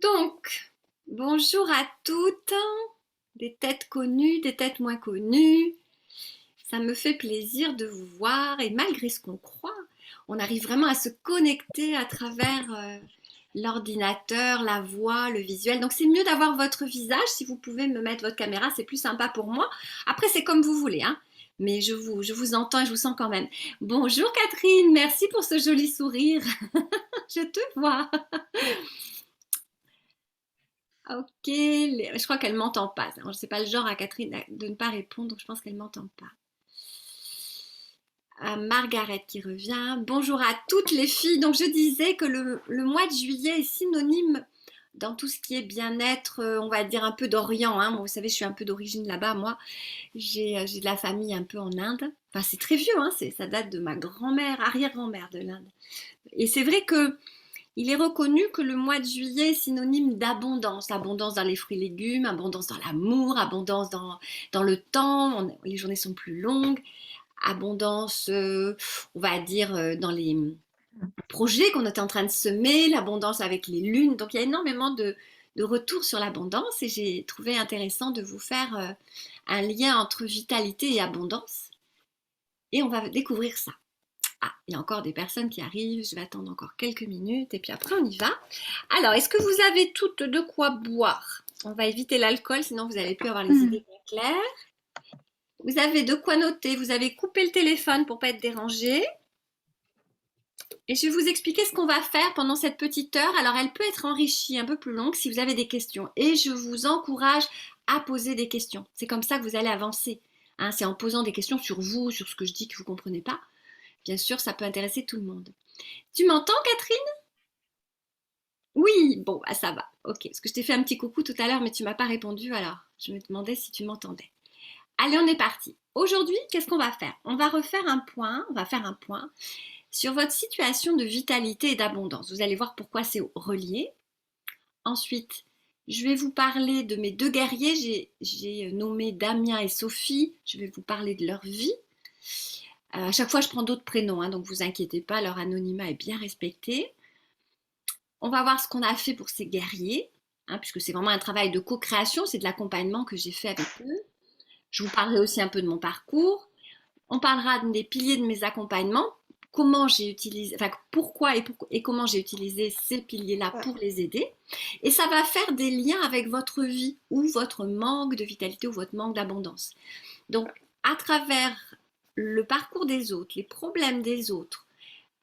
Donc, bonjour à toutes, des têtes connues, des têtes moins connues. Ça me fait plaisir de vous voir et malgré ce qu'on croit, on arrive vraiment à se connecter à travers l'ordinateur, la voix, le visuel. Donc c'est mieux d'avoir votre visage. Si vous pouvez me mettre votre caméra, c'est plus sympa pour moi. Après, c'est comme vous voulez, hein. Mais je vous entends et je vous sens quand même. Bonjour Catherine, merci pour ce joli sourire. Je te vois. Ok, je crois qu'elle m'entend pas. Je ne sais pas le genre à Catherine de ne pas répondre, donc je pense qu'elle m'entend pas. Margaret qui revient. Bonjour à toutes les filles. Donc je disais que le mois de juillet est synonyme dans tout ce qui est bien-être, on va dire un peu d'Orient, hein. Moi, vous savez, je suis un peu d'origine là-bas. Moi, j'ai de la famille un peu en Inde. Enfin, c'est très vieux, hein. Ça date de ma grand-mère, arrière-grand-mère de l'Inde. Et c'est vrai que il est reconnu que le mois de juillet est synonyme d'abondance. Abondance dans les fruits et légumes, abondance dans l'amour, abondance dans le temps, les journées sont plus longues, abondance, on va dire, dans les projets qu'on est en train de semer, l'abondance avec les lunes. Donc il y a énormément de retours sur l'abondance et j'ai trouvé intéressant de vous faire un lien entre vitalité et abondance. Et on va découvrir ça. Ah, il y a encore des personnes qui arrivent, je vais attendre encore quelques minutes et puis après on y va. Alors, est-ce que vous avez toutes de quoi boire? On va éviter l'alcool, sinon vous n'allez plus avoir les idées bien claires. Vous avez de quoi noter, vous avez coupé le téléphone pour ne pas être dérangé. Et je vais vous expliquer ce qu'on va faire pendant cette petite heure. Alors, elle peut être enrichie un peu plus longue si vous avez des questions. Et je vous encourage à poser des questions. C'est comme ça que vous allez avancer. Hein, c'est en posant des questions sur vous, sur ce que je dis que vous ne comprenez pas. Bien sûr, ça peut intéresser tout le monde. Tu m'entends, Catherine? Oui, bon, bah, ça va. Ok, parce que je t'ai fait un petit coucou tout à l'heure, mais tu m'as pas répondu, alors je me demandais si tu m'entendais. Allez, on est parti. Aujourd'hui, qu'est-ce qu'on va faire? On va refaire un point, on va faire un point sur votre situation de vitalité et d'abondance. Vous allez voir pourquoi c'est relié. Ensuite, je vais vous parler de mes deux guerriers. J'ai nommé Damien et Sophie. Je vais vous parler de leur vie. À chaque fois, je prends d'autres prénoms, hein, donc vous inquiétez pas, leur anonymat est bien respecté. On va voir ce qu'on a fait pour ces guerriers, hein, puisque c'est vraiment un travail de co-création, c'est de l'accompagnement que j'ai fait avec eux. Je vous parlerai aussi un peu de mon parcours. On parlera des piliers de mes accompagnements, comment j'ai utilisé, enfin pourquoi et comment j'ai utilisé ces piliers-là pour les aider. Et ça va faire des liens avec votre vie ou votre manque de vitalité ou votre manque d'abondance. Donc, à travers le parcours des autres, les problèmes des autres,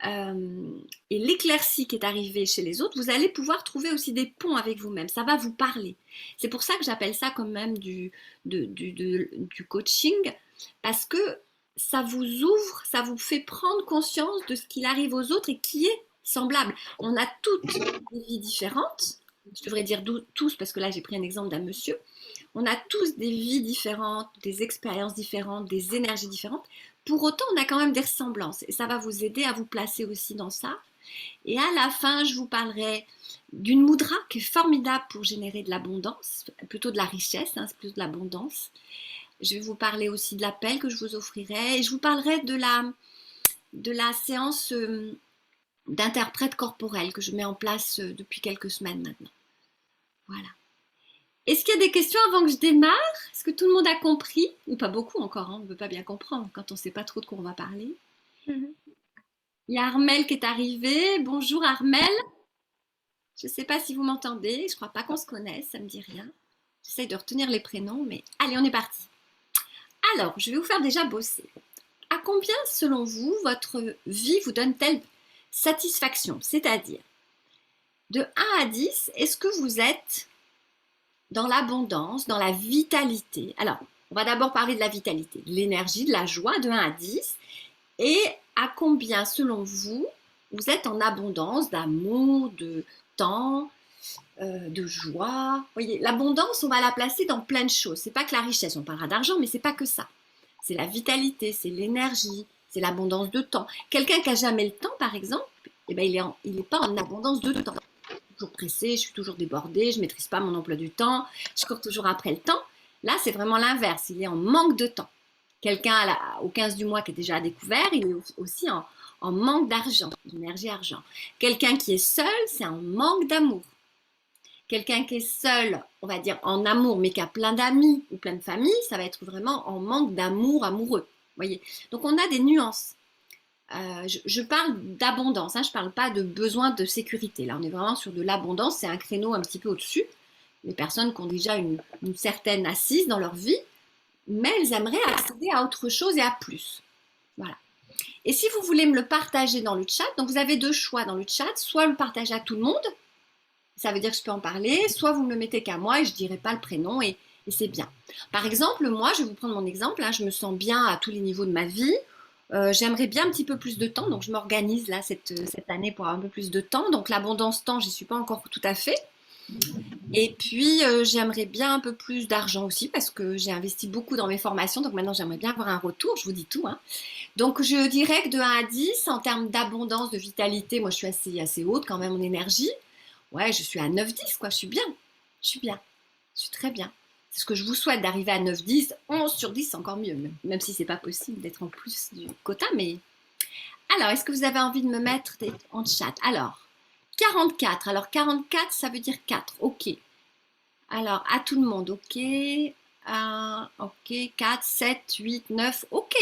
et l'éclaircie qui est arrivée chez les autres, vous allez pouvoir trouver aussi des ponts avec vous-même. Ça va vous parler. C'est pour ça que j'appelle ça quand même du coaching, parce que ça vous ouvre, ça vous fait prendre conscience de ce qu'il arrive aux autres et qui est semblable. On a toutes des vies différentes. Je devrais dire tous, parce que là j'ai pris un exemple d'un monsieur. On a tous des vies différentes, des expériences différentes, des énergies différentes. Pour autant, on a quand même des ressemblances et ça va vous aider à vous placer aussi dans ça. Et à la fin, je vous parlerai d'une mudra qui est formidable pour générer de l'abondance, plutôt de la richesse, hein, c'est plus de l'abondance. Je vais vous parler aussi de l'appel que je vous offrirai et je vous parlerai de la séance d'interprète corporel que je mets en place depuis quelques semaines maintenant. Voilà. Est-ce qu'il y a des questions avant que je démarre? Est-ce que tout le monde a compris? Ou pas beaucoup encore, hein, on ne veut pas bien comprendre quand on ne sait pas trop de quoi on va parler. Il y a Armel qui est arrivé. Bonjour Armel. Je ne sais pas si vous m'entendez. Je ne crois pas qu'on se connaisse, ça ne me dit rien. J'essaye de retenir les prénoms, mais allez, on est parti. Alors, je vais vous faire déjà bosser. À combien, selon vous, votre vie vous donne-t-elle satisfaction? C'est-à-dire, de 1 à 10, est-ce que vous êtes dans l'abondance, dans la vitalité? Alors, on va d'abord parler de la vitalité, de l'énergie, de la joie, de 1 à 10. Et à combien, selon vous, vous êtes en abondance d'amour, de temps, de joie? Vous voyez, l'abondance, on va la placer dans plein de choses. C'est pas que la richesse, on parlera d'argent, mais c'est pas que ça. C'est la vitalité, c'est l'énergie, c'est l'abondance de temps. Quelqu'un qui a jamais le temps, par exemple, eh ben, il est pas en abondance de temps. Je suis toujours pressé, je suis toujours débordée, je maîtrise pas mon emploi du temps, je cours toujours après le temps. Là, c'est vraiment l'inverse. Il est en manque de temps. Quelqu'un au 15 du mois qui est déjà à découvert, il est aussi en manque d'argent, d'énergie argent. Quelqu'un qui est seul, c'est en manque d'amour. Quelqu'un qui est seul, on va dire en amour, mais qui a plein d'amis ou plein de familles, ça va être vraiment en manque d'amour amoureux. Voyez. Donc on a des nuances. Je parle d'abondance, hein, je ne parle pas de besoin de sécurité. Là, on est vraiment sur de l'abondance, c'est un créneau un petit peu au-dessus. Les personnes qui ont déjà une certaine assise dans leur vie, mais elles aimeraient accéder à autre chose et à plus. Voilà. Et si vous voulez me le partager dans le chat, donc vous avez deux choix dans le chat, soit le partager à tout le monde, ça veut dire que je peux en parler, soit vous me le mettez qu'à moi et je ne dirai pas le prénom et c'est bien. Par exemple, moi, je vais vous prendre mon exemple, hein, je me sens bien à tous les niveaux de ma vie. J'aimerais bien un petit peu plus de temps, donc je m'organise là cette année pour avoir un peu plus de temps. Donc l'abondance temps, j'y suis pas encore tout à fait. Et puis j'aimerais bien un peu plus d'argent aussi parce que j'ai investi beaucoup dans mes formations, donc maintenant j'aimerais bien avoir un retour, je vous dis tout. Hein. Donc je dirais que de 1 à 10, en termes d'abondance, de vitalité, moi je suis assez haute quand même en énergie. Ouais, je suis à 9-10 quoi, je suis bien. Je suis bien. Je suis très bien. C'est ce que je vous souhaite d'arriver à 9-10, 11 sur 10, c'est encore mieux, même si c'est pas possible d'être en plus du quota, mais... Alors, est-ce que vous avez envie de me mettre en chat? Alors, 44. Alors, 44, ça veut dire 4. Ok. Alors, à tout le monde, ok. Ok, 4, 7, 8, 9, ok.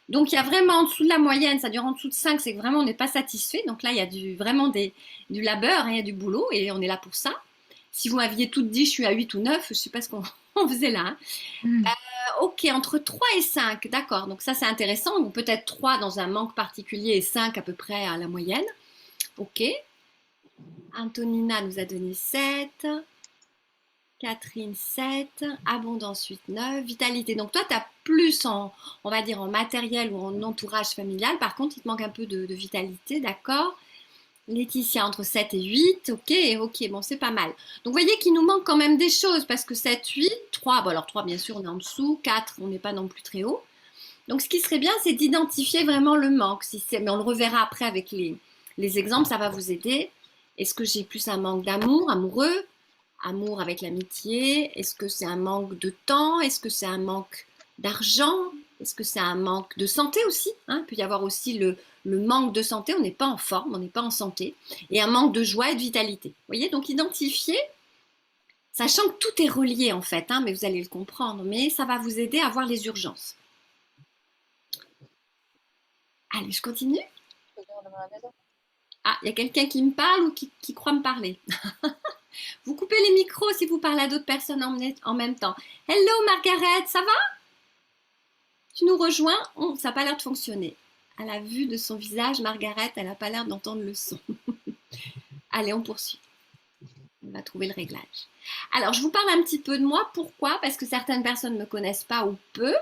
Donc, il y a vraiment en dessous de la moyenne, ça dure en dessous de 5, c'est que vraiment on n'est pas satisfait. Donc là, il y a vraiment du labeur, hein, il y a du boulot et on est là pour ça. Si vous m'aviez toutes dit je suis à 8 ou 9, je ne sais pas ce qu'on faisait là. Hein. Ok, entre 3 et 5, d'accord. Donc ça, c'est intéressant. Ou peut-être 3 dans un manque particulier et 5 à peu près à la moyenne. Ok. Antonina nous a donné 7. Catherine 7, abondance 8, 9, vitalité. Donc toi, tu as plus on va dire en matériel ou en entourage familial. Par contre, il te manque un peu de vitalité, d'accord. Laetitia entre 7 et 8, ok, bon, c'est pas mal. Donc vous voyez qu'il nous manque quand même des choses parce que 7, 8, 3, bon alors 3 bien sûr on est en dessous, 4 on n'est pas non plus très haut. Donc ce qui serait bien c'est d'identifier vraiment le manque, mais on le reverra après avec les exemples, ça va vous aider. Est-ce que j'ai plus un manque d'amour, amoureux? Amour avec l'amitié? Est-ce que c'est un manque de temps? Est-ce que c'est un manque d'argent? Est-ce que c'est un manque de santé aussi, hein? Il peut y avoir aussi le manque de santé, on n'est pas en forme, on n'est pas en santé, et un manque de joie et de vitalité. Vous voyez, donc identifier, sachant que tout est relié en fait, hein, mais vous allez le comprendre, mais ça va vous aider à voir les urgences. Allez, je continue. Ah, il y a quelqu'un qui me parle ou qui croit me parler. Vous coupez les micros si vous parlez à d'autres personnes en même temps. Hello Margaret, ça va? Tu nous rejoins? Oh, ça n'a pas l'air de fonctionner. À la vue de son visage, Margaret, elle n'a pas l'air d'entendre le son. Allez, on poursuit. On va trouver le réglage. Alors, je vous parle un petit peu de moi. Pourquoi? Parce que certaines personnes ne me connaissent pas ou peu.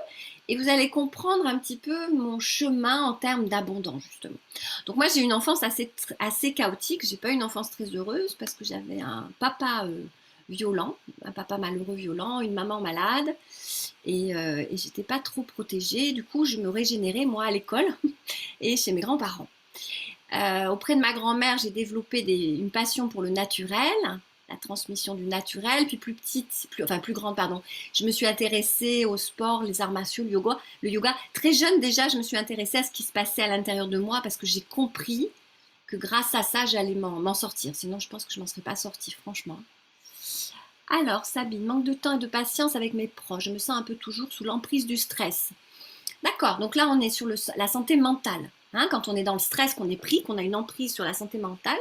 Et vous allez comprendre un petit peu mon chemin en termes d'abondance, justement. Donc, moi, j'ai eu une enfance assez chaotique. J'ai pas eu une enfance très heureuse parce que j'avais un papa violent, un papa malheureux violent, une maman malade. Et j'étais pas trop protégée. Du coup, je me régénérais, moi, à l'école et chez mes grands-parents. Auprès de ma grand-mère, j'ai développé une passion pour le naturel, la transmission du naturel, puis plus grande, pardon. Je me suis intéressée au sport, les arts martiaux, le yoga. Très jeune déjà, je me suis intéressée à ce qui se passait à l'intérieur de moi parce que j'ai compris que grâce à ça, j'allais m'en sortir. Sinon, je pense que je m'en serais pas sortie, franchement. Alors, Sabine, manque de temps et de patience avec mes proches. Je me sens un peu toujours sous l'emprise du stress. D'accord, donc là, on est sur la santé mentale. Hein, quand on est dans le stress, qu'on est pris, qu'on a une emprise sur la santé mentale,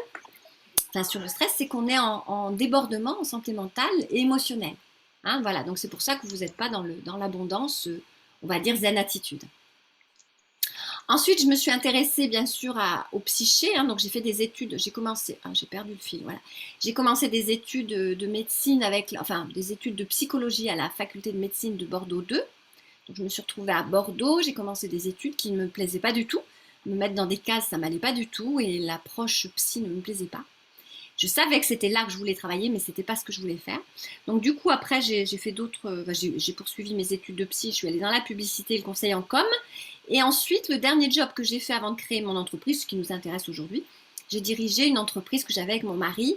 enfin sur le stress, c'est qu'on est en débordement en santé mentale et émotionnelle. Hein, voilà, donc c'est pour ça que vous n'êtes pas dans l'abondance, on va dire zen attitude. Ensuite, je me suis intéressée bien sûr au psyché, hein, donc j'ai fait des études, j'ai perdu le fil, voilà. J'ai commencé des études de médecine des études de psychologie à la faculté de médecine de Bordeaux 2. Donc je me suis retrouvée à Bordeaux, j'ai commencé des études qui ne me plaisaient pas du tout. Me mettre dans des cases, ça m'allait pas du tout et l'approche psy ne me plaisait pas. Je savais que c'était là que je voulais travailler, mais c'était pas ce que je voulais faire. Donc du coup, après, j'ai poursuivi mes études de psy, je suis allée dans la publicité et le conseil en com. Et ensuite, le dernier job que j'ai fait avant de créer mon entreprise, ce qui nous intéresse aujourd'hui, j'ai dirigé une entreprise que j'avais avec mon mari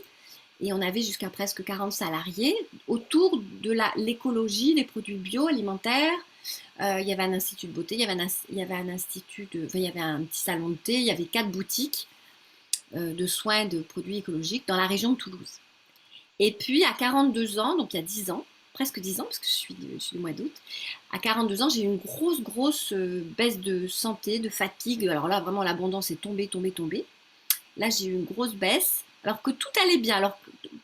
et on avait jusqu'à presque 40 salariés autour de l'écologie, des produits bio, alimentaires. Il y avait un institut de beauté, il y avait un petit salon de thé, il y avait 4 boutiques de soins et de produits écologiques dans la région de Toulouse. Et puis à 42 ans, donc il y a 10 ans, presque 10 ans, parce que je suis du mois d'août, à 42 ans, j'ai eu une grosse baisse de santé, de fatigue. Alors là, vraiment, l'abondance est tombée. Là, j'ai eu une grosse baisse, alors que tout allait bien. Alors,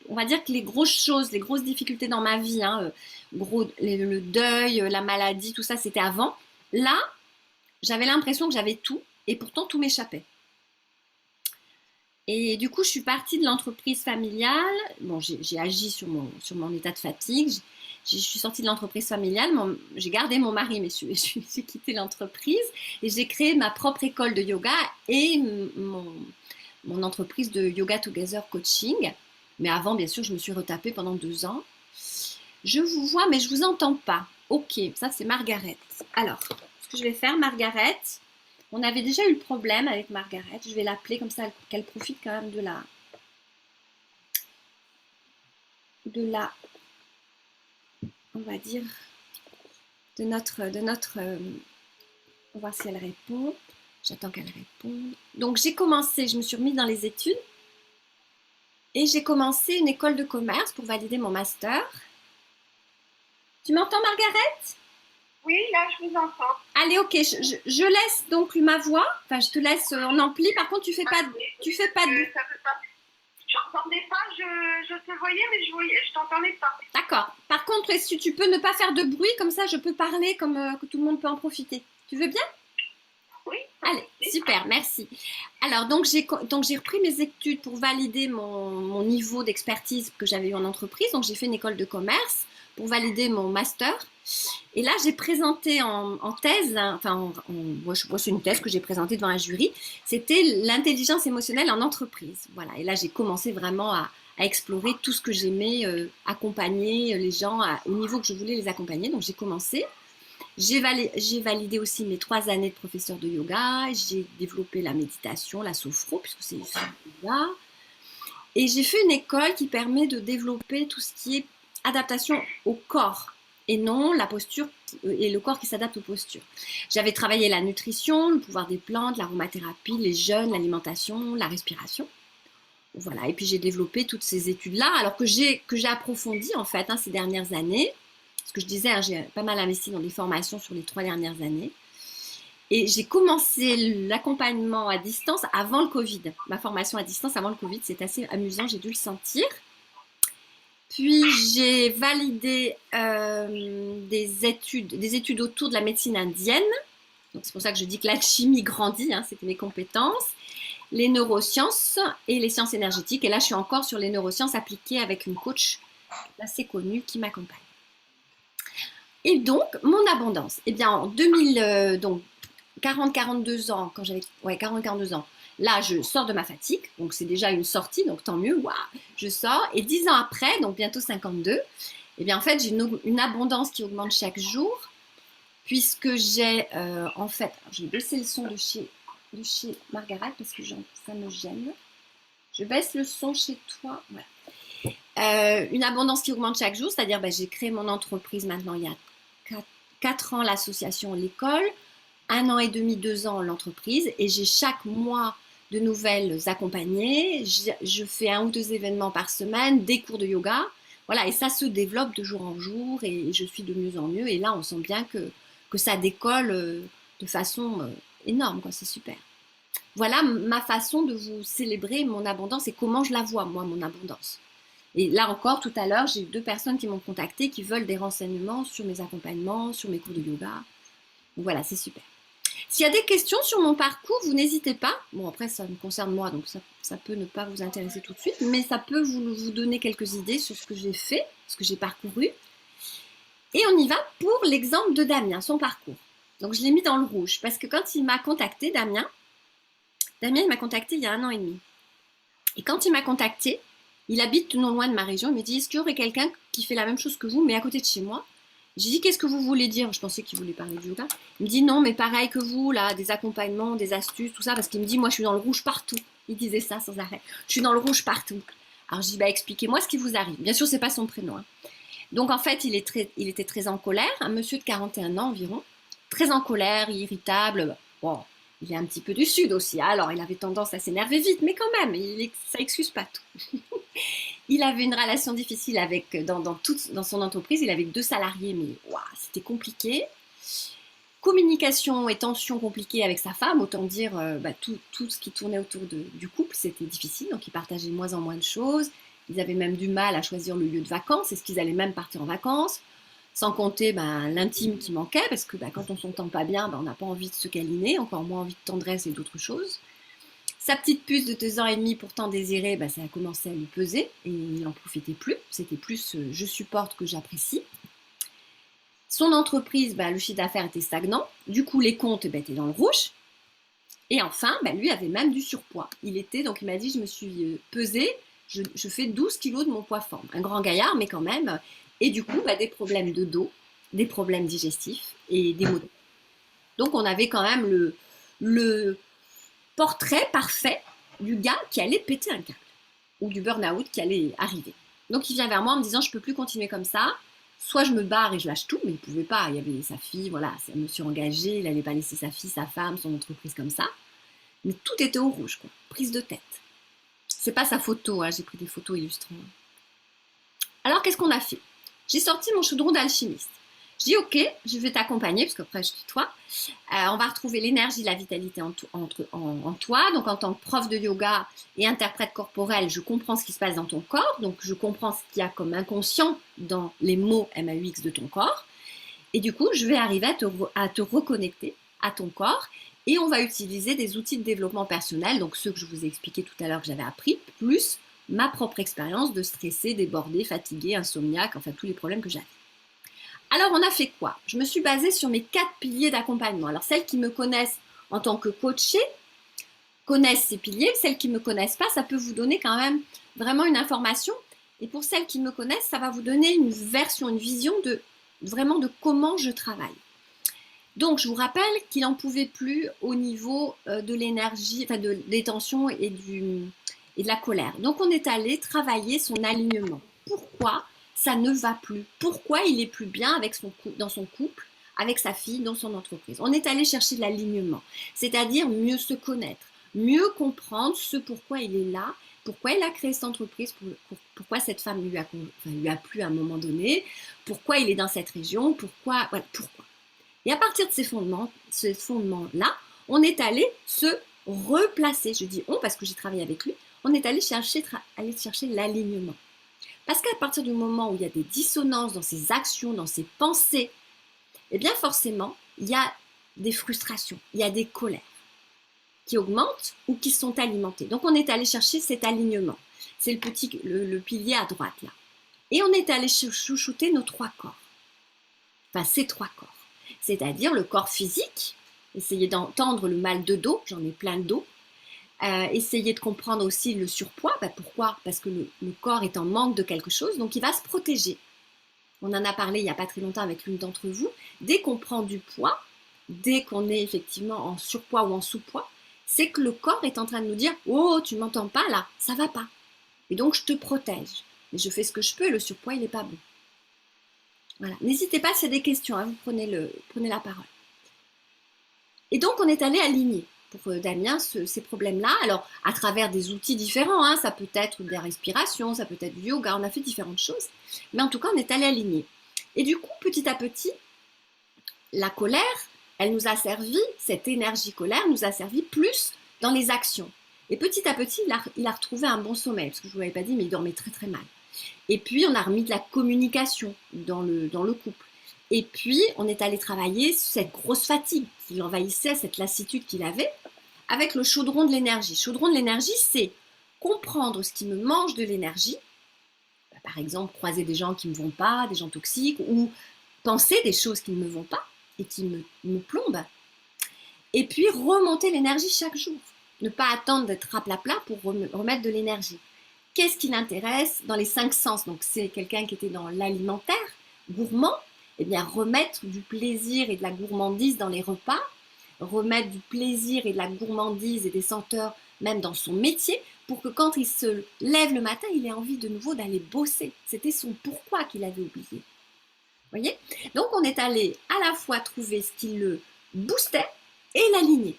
on va dire que les grosses choses, les grosses difficultés dans ma vie, hein, le deuil, la maladie, tout ça, c'était avant. Là, j'avais l'impression que j'avais tout, et pourtant tout m'échappait. Et du coup, je suis partie de l'entreprise familiale. Bon, j'ai agi sur mon état de fatigue. Je suis sortie de l'entreprise familiale. J'ai gardé mon mari, mais j'ai quitté l'entreprise. Et j'ai créé ma propre école de yoga et mon entreprise de Yoga Together Coaching. Mais avant, bien sûr, je me suis retapée pendant 2 ans. Je vous vois, mais je ne vous entends pas. Ok, ça c'est Margaret. Alors, ce que je vais faire, Margaret, on avait déjà eu le problème avec Margaret. Je vais l'appeler comme ça qu'elle profite quand même on va dire, de notre, on va voir si elle répond. J'attends qu'elle réponde. Donc j'ai commencé, je me suis remise dans les études et j'ai commencé une école de commerce pour valider mon master. Tu m'entends, Margaret? Oui, là, je vous entends. Allez, ok, je laisse donc ma voix. Enfin, je te laisse en ampli. Par contre, tu fais pas de bruit. Ça peut pas. Je n'entendais pas, je te voyais, mais je t'entendais pas. D'accord. Par contre, si tu peux ne pas faire de bruit, comme ça, je peux parler comme que tout le monde peut en profiter. Tu veux bien? Oui. Allez, super, merci. Alors, donc j'ai repris mes études pour valider mon niveau d'expertise que j'avais eu en entreprise. Donc, j'ai fait une école de commerce pour valider mon master. Et là, j'ai présenté en thèse, hein, enfin, moi, c'est une thèse que j'ai présentée devant un jury. C'était l'intelligence émotionnelle en entreprise. Voilà. Et là, j'ai commencé vraiment à explorer tout ce que j'aimais, accompagner les gens au niveau que je voulais les accompagner. Donc, j'ai commencé. J'ai validé aussi mes 3 années de professeur de yoga. J'ai développé la méditation, la sophro, puisque c'est aussi du yoga. Et j'ai fait une école qui permet de développer tout ce qui est adaptation au corps et non la posture et le corps qui s'adapte aux postures. J'avais travaillé la nutrition, le pouvoir des plantes, l'aromathérapie, les jeûnes, l'alimentation, la respiration. Voilà, et puis j'ai développé toutes ces études-là, alors que j'ai approfondi en fait ces dernières années. Ce que je disais, hein, j'ai pas mal investi dans des formations sur les 3 dernières années. Et j'ai commencé l'accompagnement à distance avant le Covid. Ma formation à distance avant le Covid, c'est assez amusant, j'ai dû le sentir. Puis j'ai validé des études autour de la médecine indienne. Donc c'est pour ça que je dis que l'alchimie grandit, hein, c'était mes compétences. Les neurosciences et les sciences énergétiques. Et là, je suis encore sur les neurosciences appliquées avec une coach assez connue qui m'accompagne. Et donc, mon abondance. Eh bien, en 2000, donc 40-42 ans, quand j'avais 40-42 ans, là, je sors de ma fatigue, donc c'est déjà une sortie, donc tant mieux, waouh, je sors. Et 10 ans après, donc bientôt 52, eh bien, en fait, j'ai une abondance qui augmente chaque jour, puisque j'ai, en fait, je vais baisser le son de chez Margaret, parce que ça me gêne. Je baisse le son chez toi, voilà. Une abondance qui augmente chaque jour, c'est-à-dire j'ai créé mon entreprise maintenant il y a 4 ans, l'association, l'école, 1 an et demi, 2 ans l'entreprise, et j'ai chaque mois de nouvelles accompagnées. Je fais 1 ou 2 événements par semaine, des cours de yoga, voilà, et ça se développe de jour en jour, et je suis de mieux en mieux, et là on sent bien que ça décolle de façon énorme, quoi, c'est super. Voilà ma façon de vous célébrer mon abondance et comment je la vois, moi, mon abondance. Et là encore, tout à l'heure, j'ai eu 2 personnes qui m'ont contacté qui veulent des renseignements sur mes accompagnements, sur mes cours de yoga. Donc voilà, c'est super. S'il y a des questions sur mon parcours, vous n'hésitez pas. Bon, après, ça me concerne moi, donc ça peut ne pas vous intéresser tout de suite, mais ça peut vous donner quelques idées sur ce que j'ai fait, ce que j'ai parcouru. Et on y va pour l'exemple de Damien, son parcours. Donc je l'ai mis dans le rouge, parce que quand il m'a contacté, Damien, il m'a contacté il y a 1 an et demi. Et quand il m'a contacté, il habite non loin de ma région, il me dit, est-ce qu'il y aurait quelqu'un qui fait la même chose que vous, mais à côté de chez moi? J'ai dit, qu'est-ce que vous voulez dire? Je pensais qu'il voulait parler du yoga. Il me dit, non, mais pareil que vous, là, des accompagnements, des astuces, tout ça, parce qu'il me dit, moi, je suis dans le rouge partout. Il disait ça sans arrêt. Je suis dans le rouge partout. Alors, je dis, expliquez-moi ce qui vous arrive. Bien sûr, c'est pas son prénom. Hein. Donc, en fait, il était très en colère, un monsieur de 41 ans environ, très en colère, irritable. Bon, il est un petit peu du sud aussi, alors il avait tendance à s'énerver vite, mais quand même, ça excuse pas tout. Il avait une relation difficile dans son entreprise. Il avait 2 salariés, mais waouh, c'était compliqué. Communication et tension compliquée avec sa femme, autant dire tout ce qui tournait autour du couple, c'était difficile. Donc ils partageaient de moins en moins de choses. Ils avaient même du mal à choisir le lieu de vacances. Est-ce qu'ils allaient même partir en vacances? Sans compter l'intime qui manquait, parce que quand on s'entend pas bien, on n'a pas envie de se câliner, encore moins envie de tendresse et d'autres choses. Sa petite puce de 2 ans et demi, pourtant désirée, ça a commencé à lui peser et il n'en profitait plus. C'était plus je supporte que j'apprécie. Son entreprise, le chiffre d'affaires était stagnant. Du coup, les comptes étaient dans le rouge. Et enfin, lui avait même du surpoids. Donc il m'a dit, je me suis pesé, je fais 12 kilos de mon poids fort. Un grand gaillard, mais quand même. Et du coup, des problèmes de dos, des problèmes digestifs et des maux de tête. Donc on avait quand même le portrait parfait du gars qui allait péter un câble ou du burn-out qui allait arriver. Donc il vient vers moi en me disant je peux plus continuer comme ça, soit je me barre et je lâche tout, mais il pouvait pas, il y avait sa fille, voilà, c'est un monsieur engagé, il n'allait pas laisser sa fille, sa femme, son entreprise comme ça, mais tout était au rouge, quoi. Prise de tête. C'est pas sa photo, j'ai pris des photos illustrant. Alors qu'est-ce qu'on a fait? J'ai sorti mon chaudron d'alchimiste. Je dis ok, je vais t'accompagner, parce qu'après je tutoie. On va retrouver l'énergie, la vitalité en toi. Donc en tant que prof de yoga et interprète corporel, je comprends ce qui se passe dans ton corps. Donc je comprends ce qu'il y a comme inconscient dans les mots MAUX de ton corps. Et du coup, je vais arriver à te reconnecter à ton corps. Et on va utiliser des outils de développement personnel, donc ceux que je vous ai expliqués tout à l'heure que j'avais appris, plus ma propre expérience de stressé, débordé, fatigué, insomniaque, enfin tous les problèmes que j'avais. Alors, on a fait quoi? Je me suis basée sur mes 4 piliers d'accompagnement. Alors, celles qui me connaissent en tant que coachée connaissent ces piliers. Celles qui ne me connaissent pas, ça peut vous donner quand même vraiment une information. Et pour celles qui me connaissent, ça va vous donner une version, une vision de vraiment de comment je travaille. Donc, je vous rappelle qu'il n'en pouvait plus au niveau de l'énergie, enfin des tensions et de la colère. Donc, on est allé travailler son alignement. Pourquoi ça ne va plus? Pourquoi il est plus bien dans son couple, avec sa fille, dans son entreprise? On est allé chercher de l'alignement, c'est-à-dire mieux se connaître, mieux comprendre ce pourquoi il est là, pourquoi il a créé cette entreprise, pourquoi cette femme lui a plu à un moment donné, pourquoi il est dans cette région, pourquoi. Et à partir de ces fondements-là, on est allé se replacer. Je dis on parce que j'ai travaillé avec lui. On est allé chercher l'alignement. Parce qu'à partir du moment où il y a des dissonances dans ses actions, dans ses pensées, eh bien forcément, il y a des frustrations, il y a des colères qui augmentent ou qui sont alimentées. Donc on est allé chercher cet alignement. C'est le pilier à droite là. Et on est allé chouchouter nos 3 corps. Enfin, ces 3 corps. C'est-à-dire le corps physique, essayer d'entendre le mal de dos, j'en ai plein de dos. Essayer de comprendre aussi le surpoids. Pourquoi? Parce que le corps est en manque de quelque chose, donc il va se protéger. On en a parlé il n'y a pas très longtemps avec l'une d'entre vous. Dès qu'on prend du poids, dès qu'on est effectivement en surpoids ou en sous-poids, c'est que le corps est en train de nous dire « Oh, tu m'entends pas là, ça va pas. » Et donc je te protège. Mais je fais ce que je peux et le surpoids, il n'est pas bon. Voilà. N'hésitez pas s'il y a des questions, vous prenez la parole. Et donc on est allé aligner pour Damien ces problèmes-là. Alors à travers des outils différents, ça peut être des respirations, ça peut être du yoga, on a fait différentes choses. Mais en tout cas, on est allé aligner. Et du coup, petit à petit, la colère, elle nous a servi, cette énergie colère nous a servi plus dans les actions. Et petit à petit, il a retrouvé un bon sommeil, parce que je ne vous l'avais pas dit, mais il dormait très très mal. Et puis, on a remis de la communication dans le couple. Et puis, on est allé travailler cette grosse fatigue qui envahissait, cette lassitude qu'il avait, avec le chaudron de l'énergie. Chaudron de l'énergie, c'est comprendre ce qui me mange de l'énergie. Par exemple, croiser des gens qui ne me vont pas, des gens toxiques, ou penser des choses qui ne me vont pas et qui me plombent. Et puis, remonter l'énergie chaque jour. Ne pas attendre d'être raplapla pour remettre de l'énergie. Qu'est-ce qui l'intéresse dans les 5 sens? Donc, c'est quelqu'un qui était dans l'alimentaire, gourmand. Eh bien, remettre du plaisir et de la gourmandise dans les repas, remettre du plaisir et de la gourmandise et des senteurs même dans son métier, pour que quand il se lève le matin, il ait envie de nouveau d'aller bosser. C'était son pourquoi qu'il avait oublié. Vous voyez? Donc, on est allé à la fois trouver ce qui le boostait et l'aligner.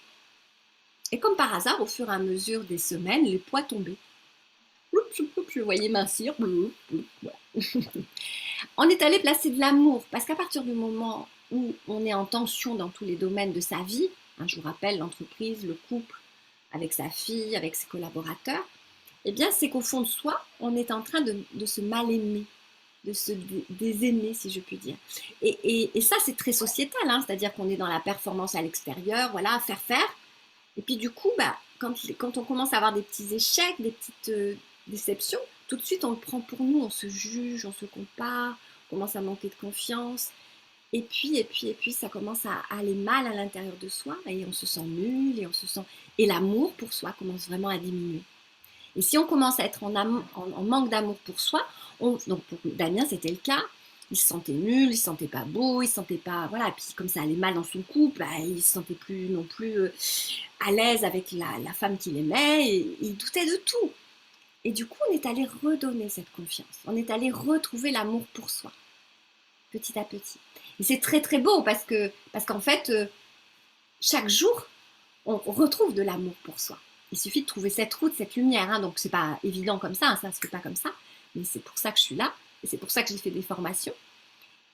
Et comme par hasard, au fur et à mesure des semaines, les poids tombaient. Oups, je le voyais mincir. Voilà. On est allé placer de l'amour, parce qu'à partir du moment où on est en tension dans tous les domaines de sa vie, hein, je vous rappelle, l'entreprise, le couple, avec sa fille, avec ses collaborateurs, eh bien c'est qu'au fond de soi, on est en train de se mal aimer, de se désaimer, si je puis dire. Et ça, c'est très sociétal, hein, c'est-à-dire qu'on est dans la performance à l'extérieur, voilà, faire. Et puis du coup, quand on commence à avoir des petits échecs, des petites déceptions, tout de suite on le prend pour nous, on se juge, on se compare, on commence à manquer de confiance. Et puis, ça commence à aller mal à l'intérieur de soi et on se sent nul et l'amour pour soi commence vraiment à diminuer. Et si on commence à être en manque d'amour pour soi, donc pour Damien c'était le cas, il se sentait nul, il se sentait pas beau, il se sentait pas, voilà, et puis comme ça allait mal dans son couple, il se sentait plus non plus à l'aise avec la femme qu'il aimait, et il doutait de tout. Et du coup, on est allé redonner cette confiance, on est allé retrouver l'amour pour soi, petit à petit. Et c'est très très beau parce qu'en fait, chaque jour, on retrouve de l'amour pour soi. Il suffit de trouver cette route, cette lumière. Hein, donc c'est pas évident comme ça, hein, ça se fait pas comme ça. Mais c'est pour ça que je suis là. Et c'est pour ça que j'ai fait des formations.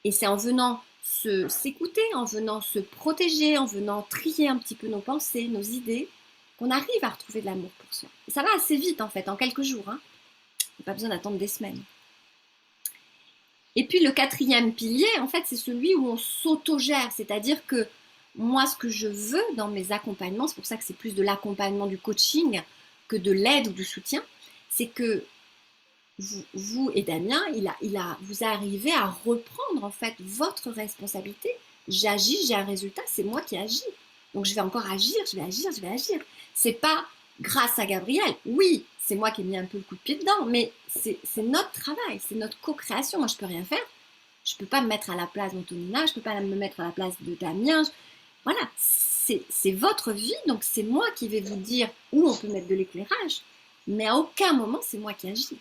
Et c'est en venant s'écouter, en venant se protéger, en venant trier un petit peu nos pensées, nos idées, qu'on arrive à retrouver de l'amour pour soi. Et ça va assez vite en fait, en quelques jours. Hein. Il n'y a pas besoin d'attendre des semaines. Et puis le quatrième pilier, en fait, c'est celui où on s'autogère. C'est-à-dire que moi, ce que je veux dans mes accompagnements, c'est pour ça que c'est plus de l'accompagnement, du coaching que de l'aide ou du soutien, c'est que vous et Damien, vous arrivez à reprendre en fait votre responsabilité. J'agis, j'ai un résultat, c'est moi qui agis. Donc je vais encore agir, je vais agir. C'est pas grâce à Gabriel. Oui, c'est moi qui ai mis un peu le coup de pied dedans, mais c'est notre travail, c'est notre co-création. Moi, je peux rien faire. Je peux pas me mettre à la place d'Antonina, je peux pas me mettre à la place de Damien. Voilà, c'est votre vie, donc c'est moi qui vais vous dire où on peut mettre de l'éclairage, mais à aucun moment c'est moi qui agis.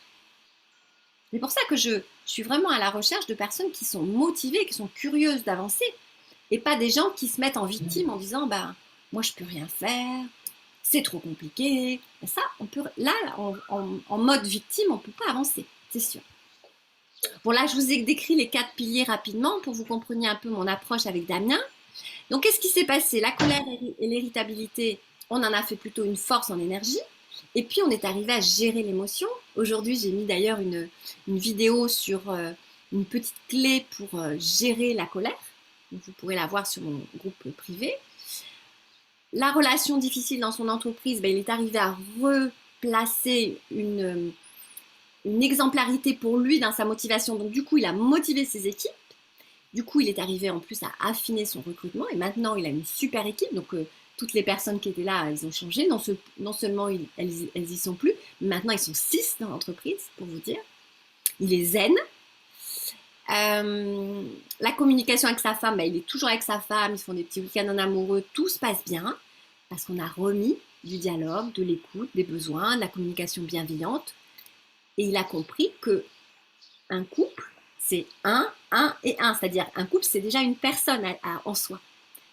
C'est pour ça que je suis vraiment à la recherche de personnes qui sont motivées, qui sont curieuses d'avancer, et pas des gens qui se mettent en victime en disant moi je peux rien faire, c'est trop compliqué. Et ça, là, en mode victime, on ne peut pas avancer, c'est sûr. Bon, là, je vous ai décrit les 4 piliers rapidement pour que vous compreniez un peu mon approche avec Damien. Donc, qu'est-ce qui s'est passé? La colère et l'irritabilité, on en a fait plutôt une force en énergie. Et puis, on est arrivé à gérer l'émotion. Aujourd'hui, j'ai mis d'ailleurs une vidéo sur une petite clé pour gérer la colère. Vous pourrez la voir sur mon groupe privé. La relation difficile dans son entreprise, il est arrivé à replacer une exemplarité pour lui dans sa motivation. Donc, du coup, il a motivé ses équipes. Du coup, il est arrivé en plus à affiner son recrutement et maintenant, il a une super équipe. Donc, toutes les personnes qui étaient là, elles ont changé. Non seulement elles y sont plus, mais maintenant, ils sont 6 dans l'entreprise, pour vous dire. Il est zen. La communication avec sa femme, il est toujours avec sa femme. Ils font des petits week-ends en amoureux. Tout se passe bien parce qu'on a remis du dialogue, de l'écoute, des besoins, de la communication bienveillante. Et il a compris que un couple, c'est un et un. C'est-à-dire, un couple, c'est déjà une personne en soi.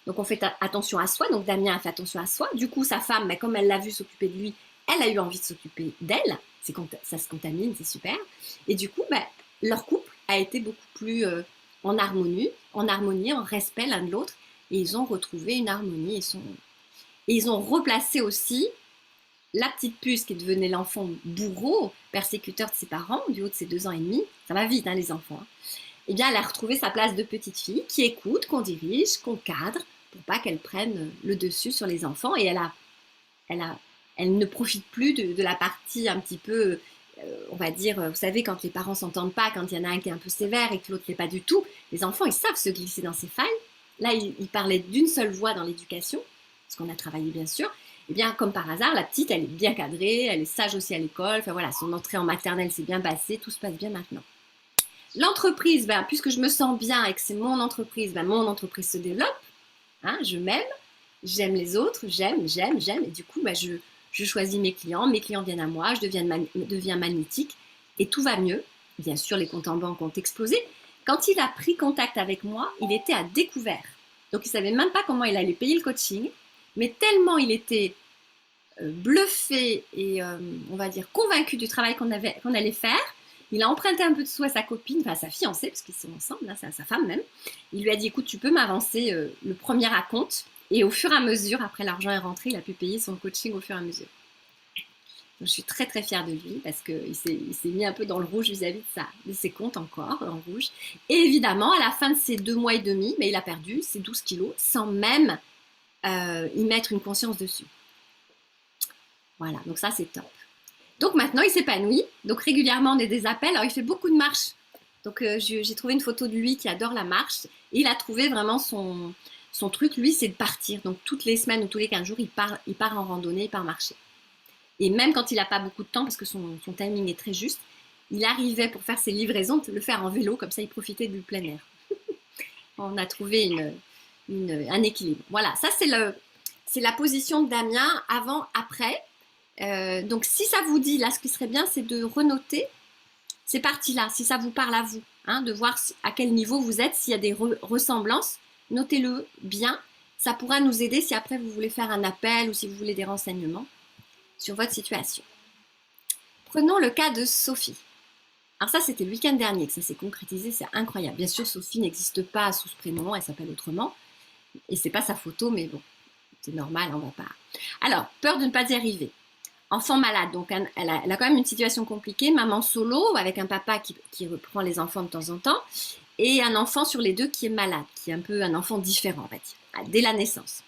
Donc, on fait attention à soi. Donc, Damien a fait attention à soi. Du coup, sa femme, comme elle l'a vu s'occuper de lui, elle a eu envie de s'occuper d'elle. Ça se contamine, c'est super. Et du coup, leur couple a été beaucoup plus en harmonie, en respect l'un de l'autre. Et ils ont retrouvé une harmonie. Et ils ont replacé aussi la petite puce qui devenait l'enfant bourreau, persécuteur de ses parents, du haut de ses 2 ans et demi, ça va vite les enfants, eh bien elle a retrouvé sa place de petite fille qui écoute, qu'on dirige, qu'on cadre, pour pas qu'elle prenne le dessus sur les enfants, et elle ne profite plus de la partie un petit peu, on va dire, vous savez, quand les parents s'entendent pas, quand il y en a un qui est un peu sévère et que l'autre ne l'est pas du tout, les enfants ils savent se glisser dans ces failles. Là il parlait d'une seule voix dans l'éducation, parce qu'on a travaillé bien sûr. Eh bien, comme par hasard, la petite, elle est bien cadrée, elle est sage aussi à l'école. Enfin voilà, son entrée en maternelle s'est bien passée, tout se passe bien maintenant. L'entreprise, puisque je me sens bien et que c'est mon entreprise se développe. Hein, je m'aime, j'aime les autres, j'aime. Et du coup, je choisis mes clients viennent à moi, je deviens magnétique et tout va mieux. Bien sûr, les comptes en banque ont explosé. Quand il a pris contact avec moi, il était à découvert. Donc, il ne savait même pas comment il allait payer le coaching. Mais tellement il était bluffé et, on va dire, convaincu du travail qu'on allait faire. Il a emprunté un peu de sous à sa copine, enfin à sa fiancée, parce qu'ils sont ensemble, là, c'est à sa femme même. Il lui a dit, écoute, tu peux m'avancer le premier acompte. Et au fur et à mesure, après l'argent est rentré, il a pu payer son coaching au fur et à mesure. Donc, je suis très très fière de lui parce qu'il s'est mis un peu dans le rouge vis-à-vis de ses comptes encore, en rouge. Et évidemment, à la fin de ces 2 mois et demi, mais il a perdu ses 12 kilos sans même y mettre une conscience dessus. Voilà, donc ça c'est top. Donc maintenant, il s'épanouit. Donc régulièrement, on a des appels. Alors, il fait beaucoup de marches. Donc, j'ai trouvé une photo de lui qui adore la marche. Et il a trouvé vraiment son truc, lui, c'est de partir. Donc, toutes les semaines ou tous les 15 jours, il part en randonnée, il part marcher. Et même quand il n'a pas beaucoup de temps, parce que son timing est très juste, il arrivait pour faire ses livraisons, de le faire en vélo, comme ça, il profitait du plein air. On a trouvé un équilibre. Voilà, ça, c'est la position de Damien avant, après. Donc, si ça vous dit, là, ce qui serait bien, c'est de renoter ces parties-là, si ça vous parle à vous, hein, de voir à quel niveau vous êtes, s'il y a des ressemblances, notez-le bien. Ça pourra nous aider si après vous voulez faire un appel ou si vous voulez des renseignements sur votre situation. Prenons le cas de Sophie. Alors ça, c'était le week-end dernier que ça s'est concrétisé, c'est incroyable. Bien sûr, Sophie n'existe pas sous ce prénom, elle s'appelle autrement. Et c'est pas sa photo, mais bon, c'est normal, on va pas. Alors, peur de ne pas y arriver. Enfant malade, donc elle a quand même une situation compliquée, maman solo, avec un papa qui reprend les enfants de temps en temps, et un enfant sur les deux qui est malade, qui est un peu un enfant différent, on va dire, dès la naissance.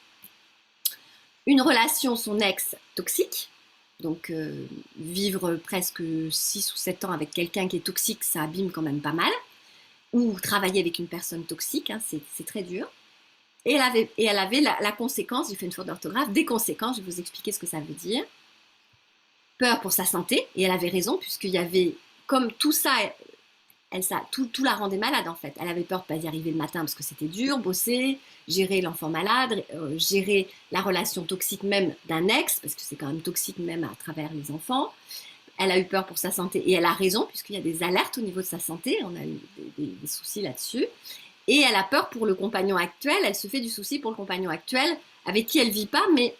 Une relation, son ex, toxique, donc vivre presque 6 ou 7 ans avec quelqu'un qui est toxique, ça abîme quand même pas mal, ou travailler avec une personne toxique, hein, c'est très dur. Et elle avait la conséquence, j'ai fait une faute d'orthographe, des conséquences, je vais vous expliquer ce que ça veut dire. Peur pour sa santé, et elle avait raison, puisqu'il y avait, comme tout ça, tout la rendait malade en fait. Elle avait peur de ne pas y arriver le matin parce que c'était dur, bosser, gérer l'enfant malade, gérer la relation toxique même d'un ex, parce que c'est quand même toxique même à travers les enfants. Elle a eu peur pour sa santé, et elle a raison, puisqu'il y a des alertes au niveau de sa santé, on a eu des soucis là-dessus. Et elle a peur pour le compagnon actuel, elle se fait du souci pour le compagnon actuel, avec qui elle ne vit pas, mais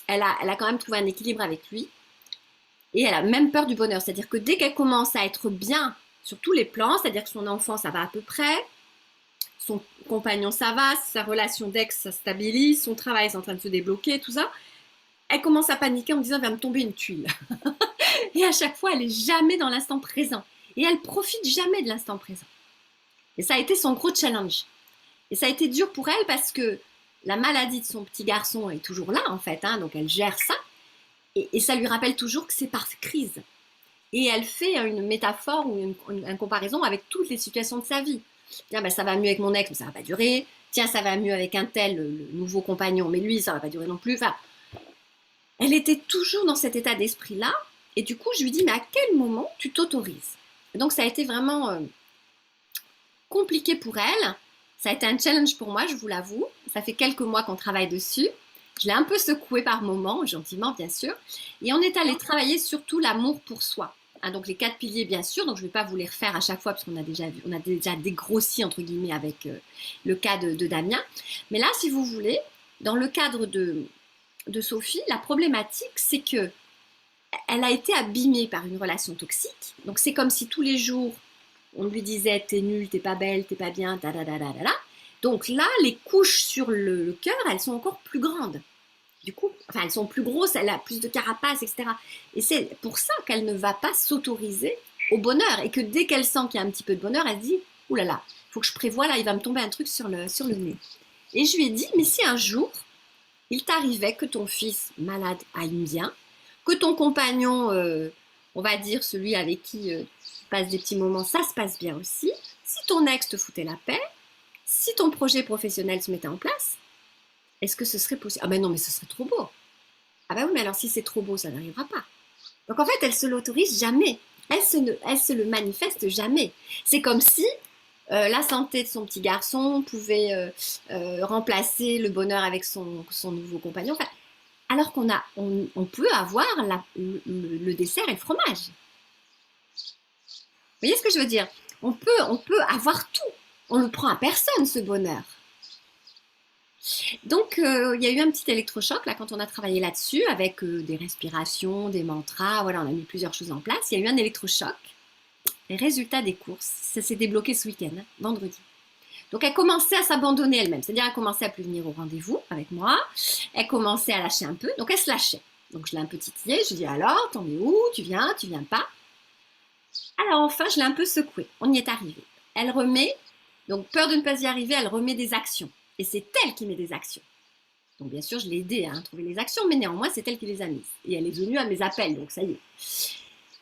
elle a quand même trouvé un équilibre avec lui. Et elle a même peur du bonheur, c'est-à-dire que dès qu'elle commence à être bien sur tous les plans, c'est-à-dire que son enfant, ça va à peu près, son compagnon, ça va, sa relation d'ex, ça stabilise, son travail est en train de se débloquer, tout ça, elle commence à paniquer en me disant, il va me tomber une tuile. Et à chaque fois, elle n'est jamais dans l'instant présent. Et elle profite jamais de l'instant présent. Et ça a été son gros challenge. Et ça a été dur pour elle parce que la maladie de son petit garçon est toujours là, en fait, hein, donc elle gère ça. Et ça lui rappelle toujours que c'est par crise. Et elle fait une métaphore ou une comparaison avec toutes les situations de sa vie. Tiens, ben, ça va mieux avec mon ex, mais ça va pas durer. Tiens, ça va mieux avec un tel, le nouveau compagnon, mais lui, ça va pas durer non plus. Enfin, elle était toujours dans cet état d'esprit-là. Et du coup, je lui dis, mais à quel moment tu t'autorises? Donc, ça a été vraiment compliqué pour elle. Ça a été un challenge pour moi, je vous l'avoue. Ça fait quelques mois qu'on travaille dessus. Je l'ai un peu secouée par moments, gentiment bien sûr. Et on est allé travailler surtout l'amour pour soi. Hein, donc les 4 piliers bien sûr, donc je ne vais pas vous les refaire à chaque fois parce qu'on a déjà dégrossi entre guillemets avec le cas de Damien. Mais là, si vous voulez, dans le cadre de Sophie, la problématique c'est que elle a été abîmée par une relation toxique. Donc c'est comme si tous les jours on lui disait t'es nulle, t'es pas belle, t'es pas bien, da da da da da. Donc là, les couches sur le cœur, elles sont encore plus grandes. Du coup, enfin, elles sont plus grosses, elle a plus de carapace, etc. Et c'est pour ça qu'elle ne va pas s'autoriser au bonheur. Et que dès qu'elle sent qu'il y a un petit peu de bonheur, elle se dit, ouh là là, il faut que je prévoie, là, il va me tomber un truc sur le nez. Et je lui ai dit, mais si un jour, il t'arrivait que ton fils malade aille bien, que ton compagnon, on va dire celui avec qui tu passes des petits moments, ça se passe bien aussi, si ton ex te foutait la paix, si ton projet professionnel se mettait en place, est-ce que ce serait possible? Ah ben non, mais ce serait trop beau. Ah ben oui, mais alors si c'est trop beau, ça n'arrivera pas. Donc en fait, elle se l'autorise jamais. Elle se le manifeste jamais. C'est comme si la santé de son petit garçon pouvait remplacer le bonheur avec son nouveau compagnon. Enfin, alors on peut avoir le dessert et le fromage. Vous voyez ce que je veux dire? On peut avoir tout. On ne le prend à personne, ce bonheur. Donc, il y a eu un petit électrochoc là quand on a travaillé là-dessus avec des respirations, des mantras. Voilà, on a mis plusieurs choses en place. Il y a eu un électrochoc. Les résultats des courses, ça s'est débloqué ce week-end, hein, vendredi. Donc, elle commençait à s'abandonner elle-même. C'est-à-dire, elle commençait à plus venir au rendez-vous avec moi. Elle commençait à lâcher un peu. Donc, elle se lâchait. Donc, je l'ai un peu titillée. Je lui ai dit, alors, t'en es où? Tu viens pas? Alors, enfin, je l'ai un peu secouée. On y est arrivé. Elle remet, donc peur de ne pas y arriver, elle remet des actions. Et c'est elle qui met des actions. Donc, bien sûr, je l'ai aidée à trouver les actions, mais néanmoins, c'est elle qui les a mises. Et elle est venue à mes appels, donc ça y est.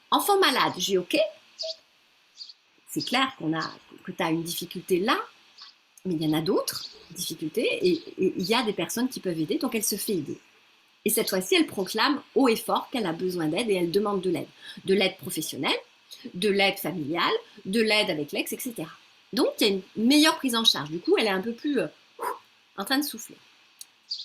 Enfant malade, j'ai OK. C'est clair que tu as une difficulté là, mais il y en a d'autres difficultés et il y a des personnes qui peuvent aider, donc elle se fait aider. Et cette fois-ci, elle proclame haut et fort qu'elle a besoin d'aide et elle demande de l'aide. De l'aide professionnelle, de l'aide familiale, de l'aide avec l'ex, etc. Donc, il y a une meilleure prise en charge. Du coup, elle est un peu plus en train de souffler.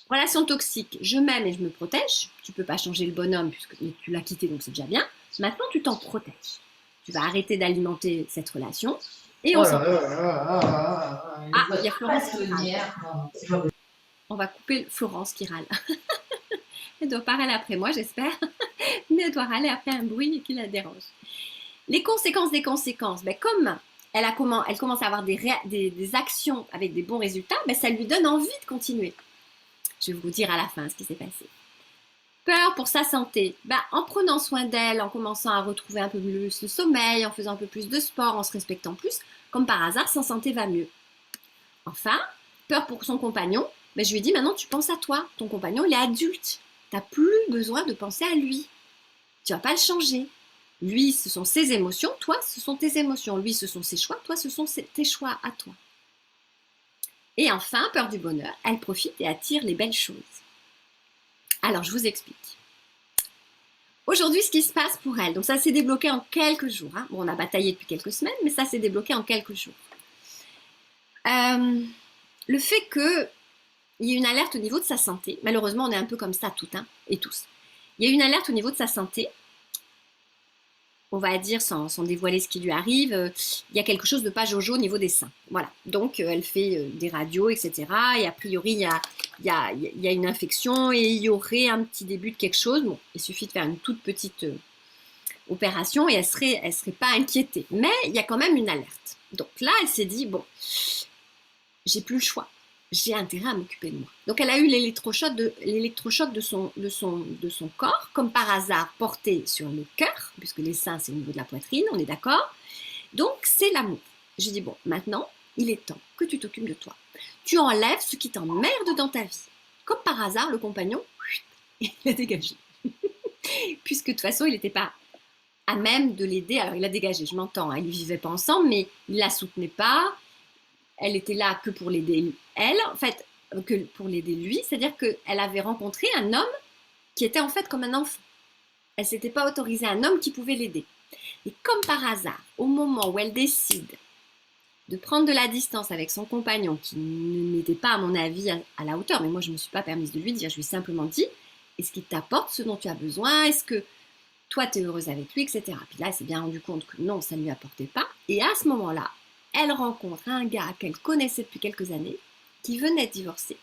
Relation toxique, je m'aime et je me protège. Tu ne peux pas changer le bonhomme puisque tu l'as quitté, donc c'est déjà bien. Maintenant, tu t'en protèges. Tu vas arrêter d'alimenter cette relation et on s'en... Ah, il y a Florence qui râle. On va couper Florence qui râle. Elle doit pas râler après moi, j'espère, mais elle doit râler après un bruit qui la dérange. Les conséquences des conséquences, comme elle commence à avoir des actions avec des bons résultats, ça lui donne envie de continuer. Je vais vous dire à la fin ce qui s'est passé. Peur pour sa santé, en prenant soin d'elle, en commençant à retrouver un peu plus le sommeil, en faisant un peu plus de sport, en se respectant plus, comme par hasard, sa santé va mieux. Enfin, peur pour son compagnon, je lui ai dit maintenant tu penses à toi, ton compagnon il est adulte, tu n'as plus besoin de penser à lui, tu ne vas pas le changer. Lui, ce sont ses émotions, toi, ce sont tes émotions. Lui, ce sont ses choix, toi, ce sont tes choix à toi. Et enfin, peur du bonheur, elle profite et attire les belles choses. Alors, je vous explique. Aujourd'hui, ce qui se passe pour elle, donc ça s'est débloqué en quelques jours. Hein. Bon, on a bataillé depuis quelques semaines, mais ça s'est débloqué en quelques jours. Le fait qu'il y ait une alerte au niveau de sa santé, malheureusement, on est un peu comme ça toutes et tous. Il y a une alerte au niveau de sa santé, on va dire, sans dévoiler ce qui lui arrive, il y a quelque chose de pas jojo au niveau des seins. Voilà. Donc, elle fait des radios, etc. Et a priori, il y a une infection et il y aurait un petit début de quelque chose. Bon, il suffit de faire une toute petite opération et elle serait pas inquiétée. Mais il y a quand même une alerte. Donc là, elle s'est dit, bon, j'ai plus le choix. J'ai intérêt à m'occuper de moi. Donc elle a eu l'électrochoc de son corps, comme par hasard porté sur le cœur, puisque les seins c'est au niveau de la poitrine, on est d'accord. Donc c'est l'amour. J'ai dit bon, maintenant il est temps que tu t'occupes de toi. Tu enlèves ce qui t'emmerde dans ta vie. Comme par hasard, le compagnon, il a dégagé. Puisque de toute façon, il n'était pas à même de l'aider. Alors il a dégagé, je m'entends, hein, ils ne vivaient pas ensemble, mais il ne la soutenait pas. Elle était là que pour l'aider elle, en fait, que pour l'aider lui, c'est-à-dire qu'elle avait rencontré un homme qui était en fait comme un enfant. Elle s'était pas autorisée un homme qui pouvait l'aider. Et comme par hasard, au moment où elle décide de prendre de la distance avec son compagnon, qui n'était pas à mon avis à la hauteur, mais moi je ne me suis pas permise de lui dire, je lui ai simplement dit, est-ce qu'il t'apporte ce dont tu as besoin, est-ce que toi tu es heureuse avec lui, etc. Puis là elle s'est bien rendu compte que non, ça ne lui apportait pas. Et à ce moment-là, elle rencontre un gars qu'elle connaissait depuis quelques années, qui venait de divorcer,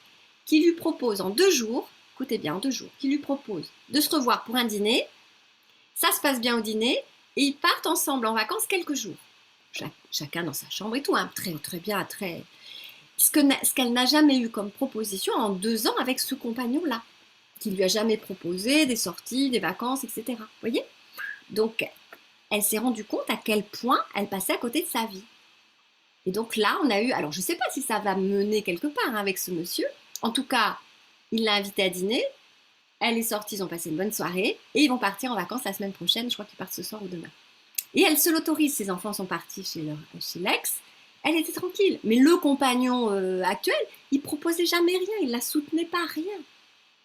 qui lui propose en 2 jours, écoutez bien, en 2 jours, qui lui propose de se revoir pour un dîner. Ça se passe bien au dîner et ils partent ensemble en vacances quelques jours. Chacun dans sa chambre et tout, hein, très, très bien, très... Ce qu'elle n'a jamais eu comme proposition en 2 ans avec ce compagnon-là, qui lui a jamais proposé des sorties, des vacances, etc. Vous voyez? Donc, elle s'est rendue compte à quel point elle passait à côté de sa vie. Et donc là, on a eu, alors je ne sais pas si ça va mener quelque part avec ce monsieur. En tout cas, il l'a invitée à dîner. Elle est sortie, ils ont passé une bonne soirée. Et ils vont partir en vacances la semaine prochaine. Je crois qu'ils partent ce soir ou demain. Et elle se l'autorise. Ses enfants sont partis chez l'ex. Elle était tranquille. Mais le compagnon actuel, il proposait jamais rien. Il la soutenait pas, rien.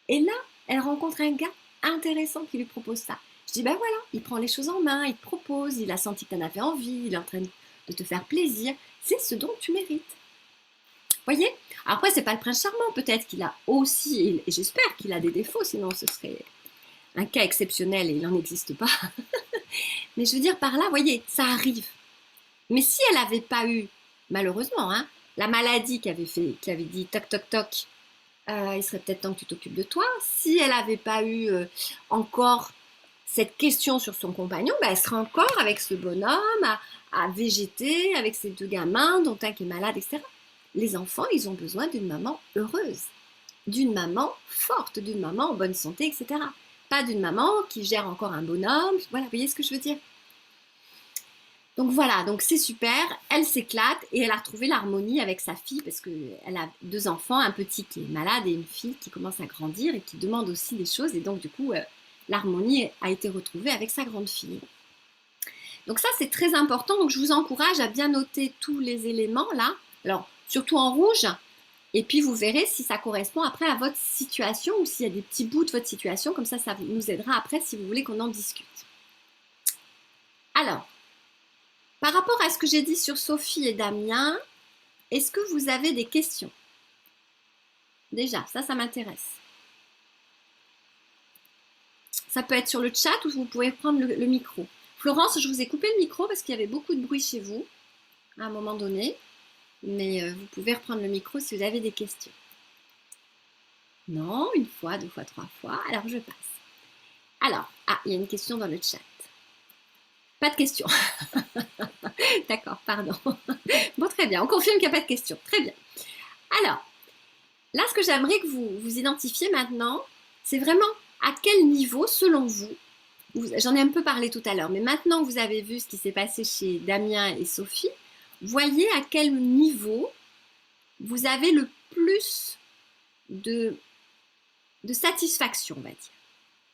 Et là, elle rencontre un gars intéressant qui lui propose ça. Je dis, voilà, il prend les choses en main, il te propose, il a senti que tu en avais envie, il est en train de te faire plaisir. C'est ce dont tu mérites. Voyez? Après, c'est pas le prince charmant. Peut-être qu'il a aussi, et j'espère qu'il a des défauts, sinon ce serait un cas exceptionnel et il n'en existe pas. Mais je veux dire par là, voyez, ça arrive. Mais si elle n'avait pas eu, malheureusement, la maladie qui avait dit toc toc toc, il serait peut-être temps que tu t'occupes de toi. Si elle n'avait pas eu encore cette question sur son compagnon, ben, elle serait encore avec ce bonhomme à végéter, avec ses 2 gamins, dont un qui est malade, etc. Les enfants, ils ont besoin d'une maman heureuse, d'une maman forte, d'une maman en bonne santé, etc. Pas d'une maman qui gère encore un bonhomme. Voilà, vous voyez ce que je veux dire? Donc voilà, donc c'est super, elle s'éclate et elle a retrouvé l'harmonie avec sa fille parce qu'elle a 2 enfants, un petit qui est malade et une fille qui commence à grandir et qui demande aussi des choses et donc du coup l'harmonie a été retrouvée avec sa grande fille. Donc ça c'est très important, donc je vous encourage à bien noter tous les éléments là, alors surtout en rouge et puis vous verrez si ça correspond après à votre situation ou s'il y a des petits bouts de votre situation, comme ça nous aidera après si vous voulez qu'on en discute. Alors, par rapport à ce que j'ai dit sur Sophie et Damien, est-ce que vous avez des questions? Déjà, ça m'intéresse. Ça peut être sur le chat ou vous pouvez prendre le micro. Florence, je vous ai coupé le micro parce qu'il y avait beaucoup de bruit chez vous à un moment donné. Mais vous pouvez reprendre le micro si vous avez des questions. Non, 1 fois, 2 fois, 3 fois. Alors, je passe. Alors, il y a une question dans le chat. Pas de question. D'accord, pardon. Bon, très bien. On confirme qu'il n'y a pas de question. Très bien. Alors, là, ce que j'aimerais que vous identifiez maintenant, c'est vraiment à quel niveau, selon vous, j'en ai un peu parlé tout à l'heure, mais maintenant que vous avez vu ce qui s'est passé chez Damien et Sophie, voyez à quel niveau vous avez le plus de satisfaction, on va dire.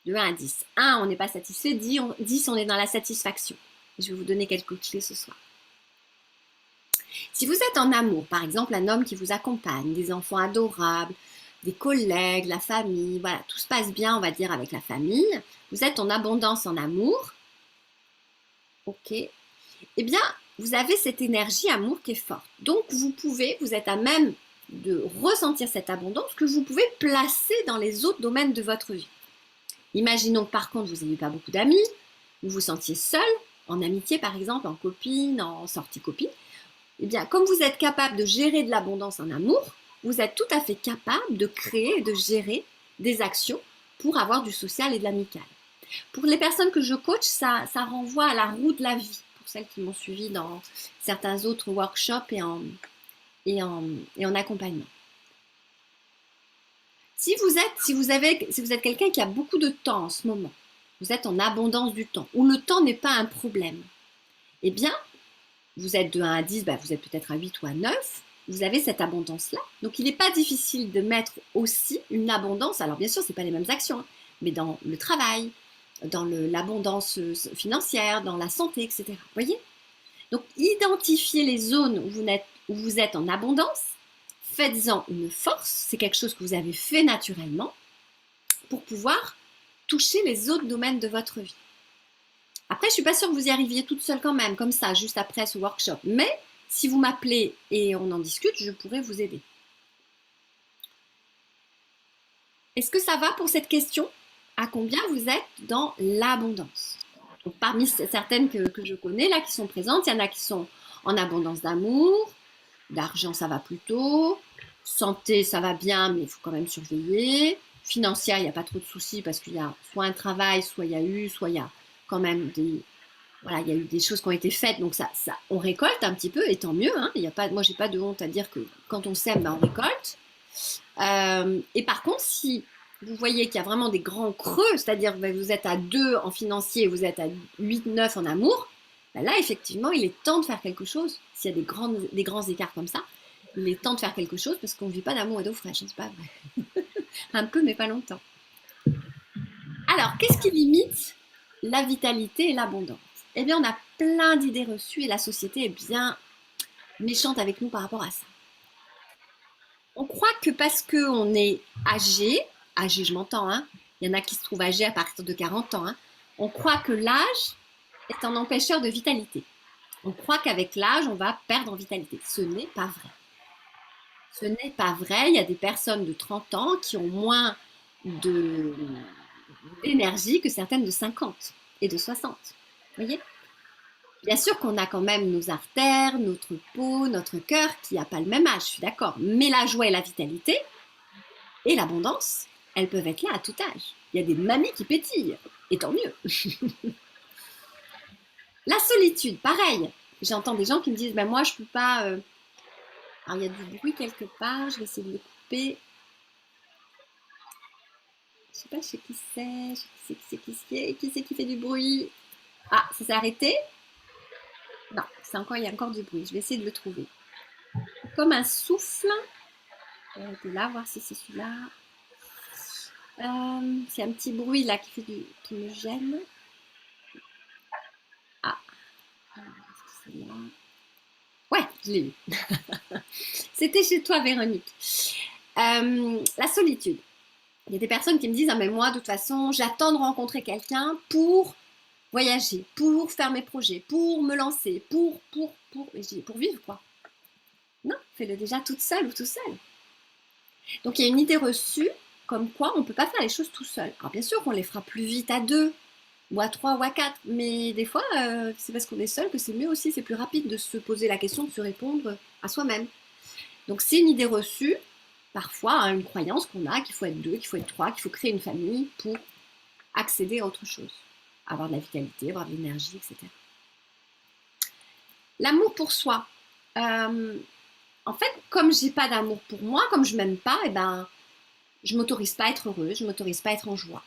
De 1 à 10. 1, on n'est pas satisfait. 10, on est dans la satisfaction. Je vais vous donner quelques clés ce soir. Si vous êtes en amour, par exemple un homme qui vous accompagne, des enfants adorables, des collègues, la famille, voilà, tout se passe bien, on va dire, avec la famille, vous êtes en abondance en amour, ok, eh bien, vous avez cette énergie amour qui est forte. Donc, vous êtes à même de ressentir cette abondance que vous pouvez placer dans les autres domaines de votre vie. Imaginons que par contre, vous n'ayez pas beaucoup d'amis, vous vous sentiez seul, en amitié par exemple, en copine, en sortie copine. Eh bien, comme vous êtes capable de gérer de l'abondance en amour, vous êtes tout à fait capable de créer et de gérer des actions pour avoir du social et de l'amical. Pour les personnes que je coach, ça renvoie à la roue de la vie, pour celles qui m'ont suivi dans certains autres workshops et en accompagnement. Si vous êtes quelqu'un qui a beaucoup de temps en ce moment, vous êtes en abondance du temps, où le temps n'est pas un problème, eh bien, vous êtes de 1 à 10, vous êtes peut-être à 8 ou à 9, vous avez cette abondance-là. Donc, il n'est pas difficile de mettre aussi une abondance, alors bien sûr, ce n'est pas les mêmes actions, mais dans le travail, dans l'abondance financière, dans la santé, etc. Vous voyez? Donc, identifiez les zones où vous êtes en abondance, faites-en une force, c'est quelque chose que vous avez fait naturellement pour pouvoir toucher les autres domaines de votre vie. Après, je ne suis pas sûre que vous y arriviez toute seule quand même, comme ça, juste après ce workshop. Mais si vous m'appelez et on en discute, je pourrais vous aider. Est-ce que ça va pour cette question? À combien vous êtes dans l'abondance? Donc, parmi certaines que je connais, là, qui sont présentes, il y en a qui sont en abondance d'amour, d'argent, ça va plutôt, santé, ça va bien, mais il faut quand même surveiller, financière, il n'y a pas trop de soucis parce qu'il y a soit un travail, soit il y a quand même voilà, il y a eu des choses qui ont été faites, donc on récolte un petit peu, et tant mieux. Hein, moi, j'ai pas de honte à dire que quand on sème, on récolte. Et par contre, si vous voyez qu'il y a vraiment des grands creux, c'est-à-dire que vous êtes à 2 en financier, vous êtes à 8, 9 en amour, là, effectivement, il est temps de faire quelque chose. S'il y a des grands écarts comme ça, il est temps de faire quelque chose parce qu'on ne vit pas d'amour et d'eau fraîche, c'est pas vrai. Un peu, mais pas longtemps. Alors, qu'est-ce qui limite la vitalité et l'abondance? Eh bien, on a plein d'idées reçues et la société est bien méchante avec nous par rapport à ça. On croit que parce qu'on est âgé je m'entends, hein, il y en a qui se trouvent âgés à partir de 40 ans, hein, on croit que l'âge est un empêcheur de vitalité. On croit qu'avec l'âge, on va perdre en vitalité. Ce n'est pas vrai. Ce n'est pas vrai. Il y a des personnes de 30 ans qui ont moins d'énergie que certaines de 50 et de 60. Vous voyez? Bien sûr qu'on a quand même nos artères, notre peau, notre cœur qui n'a pas le même âge, je suis d'accord. Mais la joie et la vitalité, Et l'abondance, elles peuvent être là à tout âge. Il y a des mamies qui pétillent, et tant mieux. La solitude, pareil. J'entends des gens qui me disent, ben moi je peux pas... Alors il y a du bruit quelque part, je vais essayer de le couper. Je sais pas chez qui c'est, qui c'est qui fait du bruit. Ah, ça s'est arrêté? Non, il y a encore du bruit. Je vais essayer de le trouver. Comme un souffle. De là, voir si c'est celui-là. C'est un petit bruit là qui me gêne. Ah, est-ce que c'est là? Ouais, je l'ai eu. C'était chez toi, Véronique. La solitude. Il y a des personnes qui me disent, ah mais moi, de toute façon, j'attends de rencontrer quelqu'un pour voyager, pour faire mes projets, pour me lancer, et je dis, pour vivre quoi. Non, fais-le déjà toute seule ou tout seul. Donc il y a une idée reçue comme quoi on ne peut pas faire les choses tout seul. Alors bien sûr qu'on les fera plus vite à deux, ou à trois, ou à quatre, mais des fois, c'est parce qu'on est seul que c'est mieux aussi, c'est plus rapide de se poser la question, de se répondre à soi-même. Donc c'est une idée reçue, parfois hein, une croyance qu'on a, qu'il faut être deux, qu'il faut être trois, qu'il faut créer une famille pour accéder à autre chose, avoir de la vitalité, avoir de l'énergie, etc. L'amour pour soi. En fait, comme j'ai pas d'amour pour moi, comme je m'aime pas, je m'autorise pas à être heureuse, je m'autorise pas à être en joie.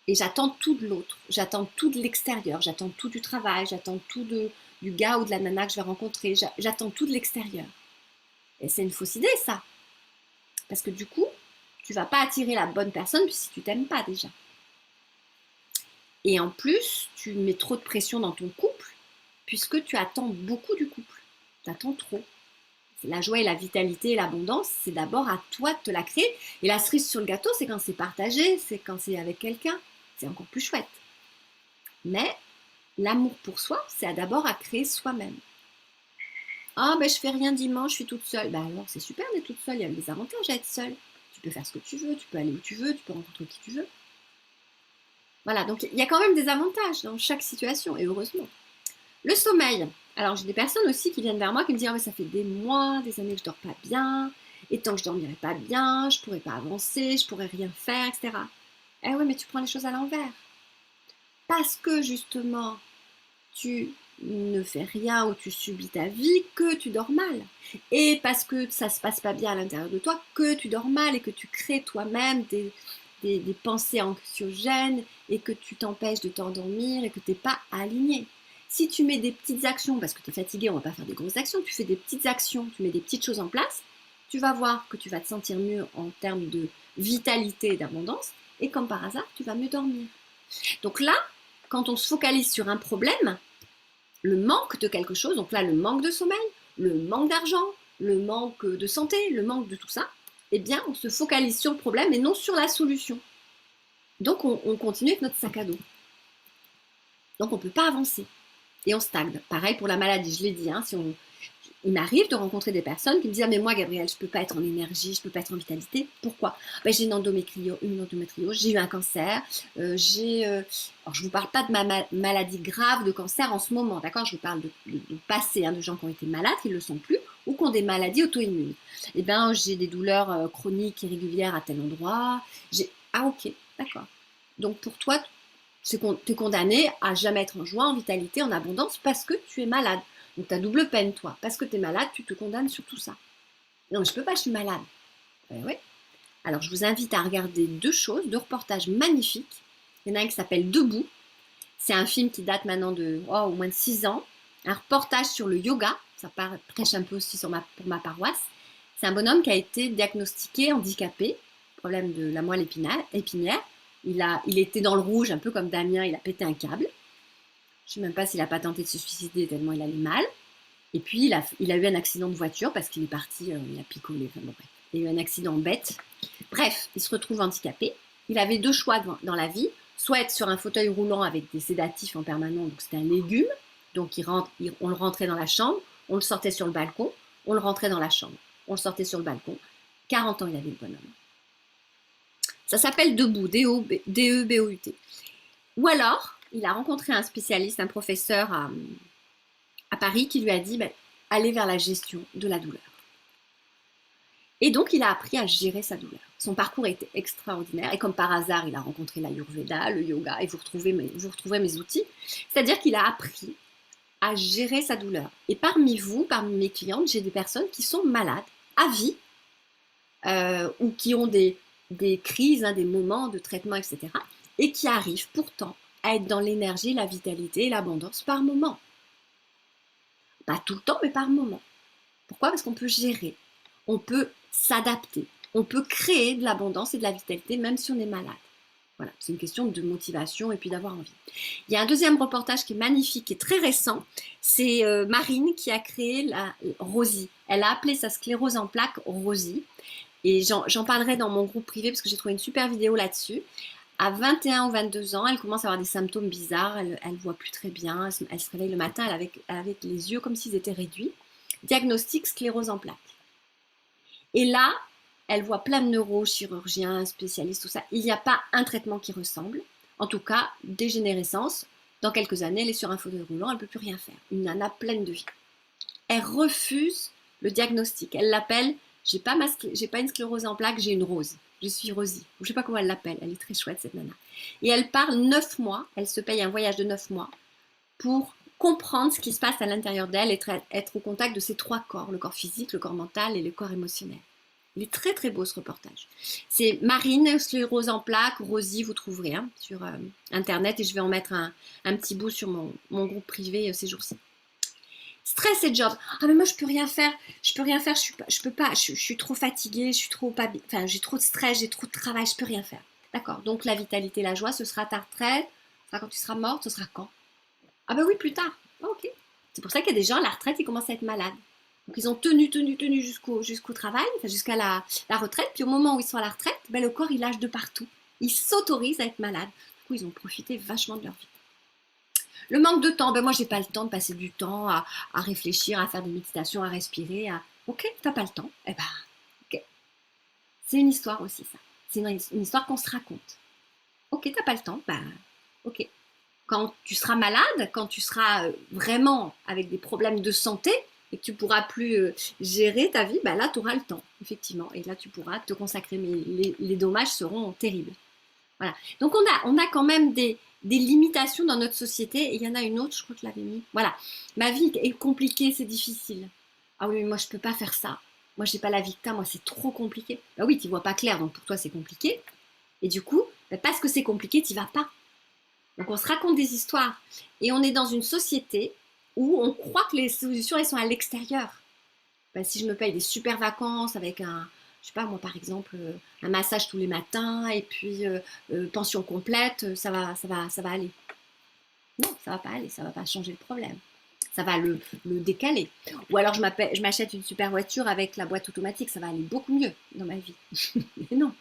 Et j'attends tout de l'autre, j'attends tout de l'extérieur, j'attends tout du travail, j'attends tout du gars ou de la nana que je vais rencontrer, j'attends tout de l'extérieur. Et c'est une fausse idée ça. Parce que du coup, tu vas pas attirer la bonne personne si tu t'aimes pas déjà. Et en plus, tu mets trop de pression dans ton couple, puisque tu attends beaucoup du couple. Tu attends trop. La joie et la vitalité et l'abondance, c'est d'abord à toi de te la créer. Et la cerise sur le gâteau, c'est quand c'est partagé, c'est quand c'est avec quelqu'un. C'est encore plus chouette. Mais l'amour pour soi, c'est d'abord à créer soi-même. Ah, ben je fais rien dimanche, je suis toute seule. Ben alors, c'est super d'être toute seule, il y a des avantages à être seule. Tu peux faire ce que tu veux, tu peux aller où tu veux, tu peux rencontrer qui tu veux. Voilà, donc il y a quand même des avantages dans chaque situation, et heureusement. Le sommeil. Alors j'ai des personnes aussi qui viennent vers moi qui me disent ah, mais ça fait des mois, des années que je dors pas bien, et tant que je dormirai pas bien, je pourrai pas avancer, je pourrai rien faire, etc. Eh oui, mais tu prends les choses à l'envers. Parce que justement, tu ne fais rien ou tu subis ta vie, que tu dors mal. Et parce que ça se passe pas bien à l'intérieur de toi, que tu dors mal et que tu crées toi-même des pensées anxiogènes et que tu t'empêches de t'endormir et que tu n'es pas aligné. Si tu mets des petites actions, parce que tu es fatigué, on ne va pas faire des grosses actions, tu fais des petites actions, tu mets des petites choses en place, tu vas voir que tu vas te sentir mieux en termes de vitalité et d'abondance, et comme par hasard, tu vas mieux dormir. Donc là, quand on se focalise sur un problème, le manque de quelque chose, donc là le manque de sommeil, le manque d'argent, le manque de santé, le manque de tout ça, eh bien on se focalise sur le problème et non sur la solution. Donc on continue avec notre sac à dos. Donc on ne peut pas avancer. Et on stagne. Pareil pour la maladie, je l'ai dit, hein, il m'arrive de rencontrer des personnes qui me disent ah, mais moi Gabrielle, je ne peux pas être en énergie, je ne peux pas être en vitalité. Pourquoi? J'ai une endométriose, j'ai eu un cancer, alors je ne vous parle pas de ma maladie grave de cancer en ce moment, d'accord? Je vous parle de passé, hein, de gens qui ont été malades, qui ne le sont plus, ou qui ont des maladies auto-immunes. Eh bien, j'ai des douleurs chroniques irrégulières à tel endroit. Ah ok, d'accord. Donc pour toi, tu es condamné à jamais être en joie, en vitalité, en abondance, parce que tu es malade. Donc tu as double peine, toi. Parce que tu es malade, tu te condamnes sur tout ça. Non, mais je peux pas, je suis malade. Oui. Alors je vous invite à regarder deux reportages magnifiques. Il y en a un qui s'appelle Debout. C'est un film qui date maintenant de au moins de 6 ans. Un reportage sur le yoga. Ça prêche un peu aussi pour ma paroisse. C'est un bonhomme qui a été diagnostiqué handicapé, problème de la moelle épinière. Il était dans le rouge, un peu comme Damien, il a pété un câble. Je ne sais même pas s'il n'a pas tenté de se suicider tellement il allait mal. Et puis, il a eu un accident de voiture parce qu'il est parti, il a picolé. Enfin, bon, bref. Il a eu un accident bête. Bref, il se retrouve handicapé. Il avait deux choix dans la vie. Soit être sur un fauteuil roulant avec des sédatifs en permanence, donc c'était un légume. Donc on le rentrait dans la chambre, on le sortait sur le balcon, on le rentrait dans la chambre, on le sortait sur le balcon. 40 ans il avait le bonhomme. Ça s'appelle Debout, D-E-B-O-U-T. Ou alors, il a rencontré un spécialiste, un professeur à Paris qui lui a dit allez vers la gestion de la douleur. Et donc, il a appris à gérer sa douleur. Son parcours était extraordinaire. Et comme par hasard, il a rencontré l'Ayurveda, le yoga, et vous retrouverez mes outils. C'est-à-dire qu'il a appris à gérer sa douleur. Et parmi mes clientes, j'ai des personnes qui sont malades à vie, ou qui ont des crises, hein, des moments de traitement, etc. Et qui arrivent pourtant à être dans l'énergie, la vitalité et l'abondance par moment. Pas tout le temps, mais par moment. Pourquoi? Parce qu'on peut gérer, on peut s'adapter, on peut créer de l'abondance et de la vitalité même si on est malade. Voilà, c'est une question de motivation et puis d'avoir envie. Il y a un deuxième reportage qui est magnifique, qui est très récent. C'est Marine qui a créé la Rosie. Elle a appelé sa sclérose en plaques Rosie. Et j'en parlerai dans mon groupe privé parce que j'ai trouvé une super vidéo là-dessus. À 21 ou 22 ans, elle commence à avoir des symptômes bizarres. Elle ne voit plus très bien. Elle se réveille le matin avec les yeux comme s'ils étaient réduits. Diagnostic sclérose en plaques. Et là, elle voit plein de neurochirurgiens, spécialistes, tout ça. Il n'y a pas un traitement qui ressemble. En tout cas, dégénérescence. Dans quelques années, elle est sur un fauteuil roulant, elle ne peut plus rien faire. Une nana pleine de vie. Elle refuse le diagnostic. Elle l'appelle, j'ai pas une sclérose en plaques, j'ai une rose. Je suis Rosie. Je ne sais pas comment elle l'appelle. Elle est très chouette, cette nana. Et elle parle 9 mois. Elle se paye un voyage de 9 mois pour comprendre ce qui se passe à l'intérieur d'elle, être au contact de ces 3 corps, le corps physique, le corps mental et le corps émotionnel. Il est très très beau ce reportage. C'est Marine, sclérose en plaques, Rosie, vous trouverez sur internet et je vais en mettre un petit bout sur mon groupe privé ces jours-ci. Stress et job. Ah mais moi je peux rien faire, je peux pas, je suis trop fatiguée, j'ai trop de stress, j'ai trop de travail, je peux rien faire. D'accord, donc la vitalité, la joie, ce sera ta retraite, ce sera quand tu seras morte, ce sera quand? Ah ben oui, plus tard. Ah, ok. C'est pour ça qu'il y a des gens à la retraite, ils commencent à être malades. Donc ils ont tenu jusqu'au travail, jusqu'à la retraite, puis au moment où ils sont à la retraite, ben, le corps il lâche de partout. Ils s'autorisent à être malades. Du coup, ils ont profité vachement de leur vie. Le manque de temps, ben moi j'ai pas le temps de passer du temps à réfléchir, à faire des méditations, à respirer. Ok, t'as pas le temps. Eh ben, ok. C'est une histoire aussi ça. C'est une histoire qu'on se raconte. Ok, t'as pas le temps. Ben, ok. Quand tu seras malade, quand tu seras vraiment avec des problèmes de santé et que tu pourras plus gérer ta vie, ben là tu auras le temps, effectivement. Et là tu pourras te consacrer, mais les dommages seront terribles. Voilà. Donc on a quand même des limitations dans notre société. Et il y en a une autre, je crois que je l'avais mis. Voilà. Ma vie est compliquée, c'est difficile. Ah oui, mais moi je peux pas faire ça. Moi j'ai pas la vie que t'as, moi c'est trop compliqué. Bah oui, tu vois pas clair, donc pour toi c'est compliqué. Et du coup, parce que c'est compliqué, tu vas pas. Donc on se raconte des histoires. Et on est dans une société où on croit que les solutions, elles sont à l'extérieur. Ben, si je me paye des super vacances avec je sais pas moi par exemple, un massage tous les matins et puis pension complète, ça va aller. Non, ça va pas aller, ça va pas changer le problème. Ça va le décaler. Ou alors je m'achète une super voiture avec la boîte automatique, ça va aller beaucoup mieux dans ma vie. Mais non.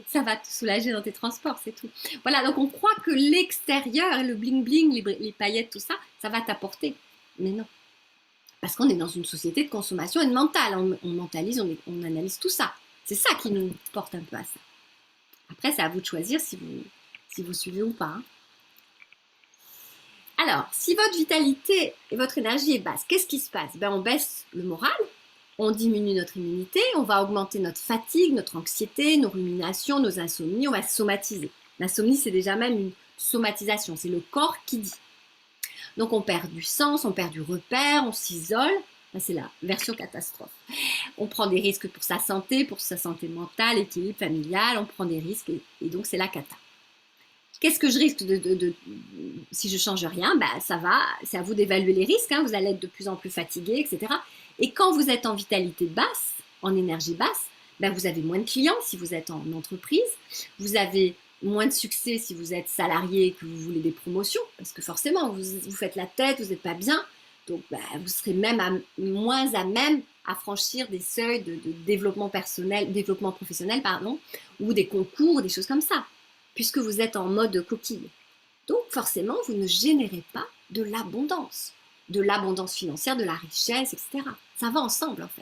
Ça va te soulager dans tes transports, c'est tout. Voilà, donc on croit que l'extérieur, le bling-bling, les paillettes, tout ça, ça va t'apporter. Mais non. Parce qu'on est dans une société de consommation et de mental. On mentalise, on analyse tout ça. C'est ça qui nous porte un peu à ça. Après, c'est à vous de choisir si vous suivez ou pas. Hein. Alors, si votre vitalité et votre énergie est basse, qu'est-ce qui se passe? Ben, on baisse le moral, on diminue notre immunité, on va augmenter notre fatigue, notre anxiété, nos ruminations, nos insomnies, on va somatiser. L'insomnie, c'est déjà même une somatisation, c'est le corps qui dit. Donc on perd du sens, on perd du repère, on s'isole. C'est la version catastrophe. On prend des risques pour sa santé mentale, équilibre familial, on prend des risques et donc c'est la cata. Qu'est-ce que je risque si je change rien? Ben, c'est à vous d'évaluer les risques, hein, vous allez être de plus en plus fatigué, etc. Et quand vous êtes en vitalité basse, en énergie basse, ben, vous avez moins de clients si vous êtes en entreprise, vous avez moins de succès si vous êtes salarié et que vous voulez des promotions, parce que forcément, vous faites la tête, vous n'êtes pas bien, donc ben, vous serez même moins à même à franchir des seuils de développement professionnel, ou des concours, des choses comme ça, puisque vous êtes en mode coquille. Donc forcément, vous ne générez pas de l'abondance financière, de la richesse, etc. Ça va ensemble en fait.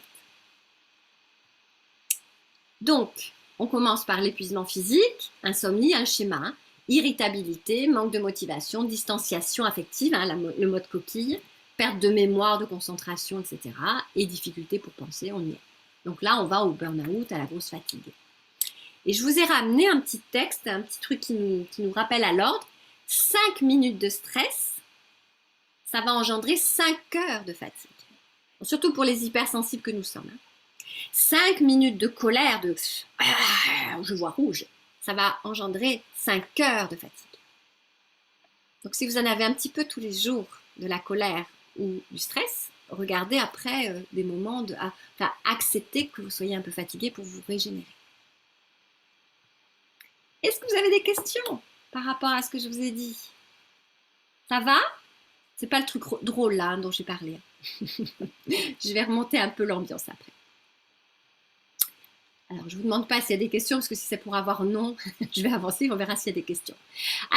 Donc, on commence par l'épuisement physique, insomnie, un schéma, irritabilité, manque de motivation, distanciation affective, le mode coquille, perte de mémoire, de concentration, etc. et difficulté pour penser, on y est. Donc là, on va au burn-out, à la grosse fatigue. Et je vous ai ramené un petit texte, un petit truc qui nous rappelle à l'ordre. 5 minutes de stress, ça va engendrer 5 heures de fatigue. Surtout pour les hypersensibles que nous sommes. 5 minutes de colère, de je vois rouge, ça va engendrer 5 heures de fatigue. Donc si vous en avez un petit peu tous les jours de la colère ou du stress, regardez après des moments de accepter que vous soyez un peu fatigué pour vous régénérer. Est-ce que vous avez des questions par rapport à ce que je vous ai dit? Ça va? C'est pas le truc drôle là dont j'ai parlé. Je vais remonter un peu l'ambiance après. Alors, je ne vous demande pas s'il y a des questions, parce que si c'est pour avoir non, je vais avancer, on verra s'il y a des questions.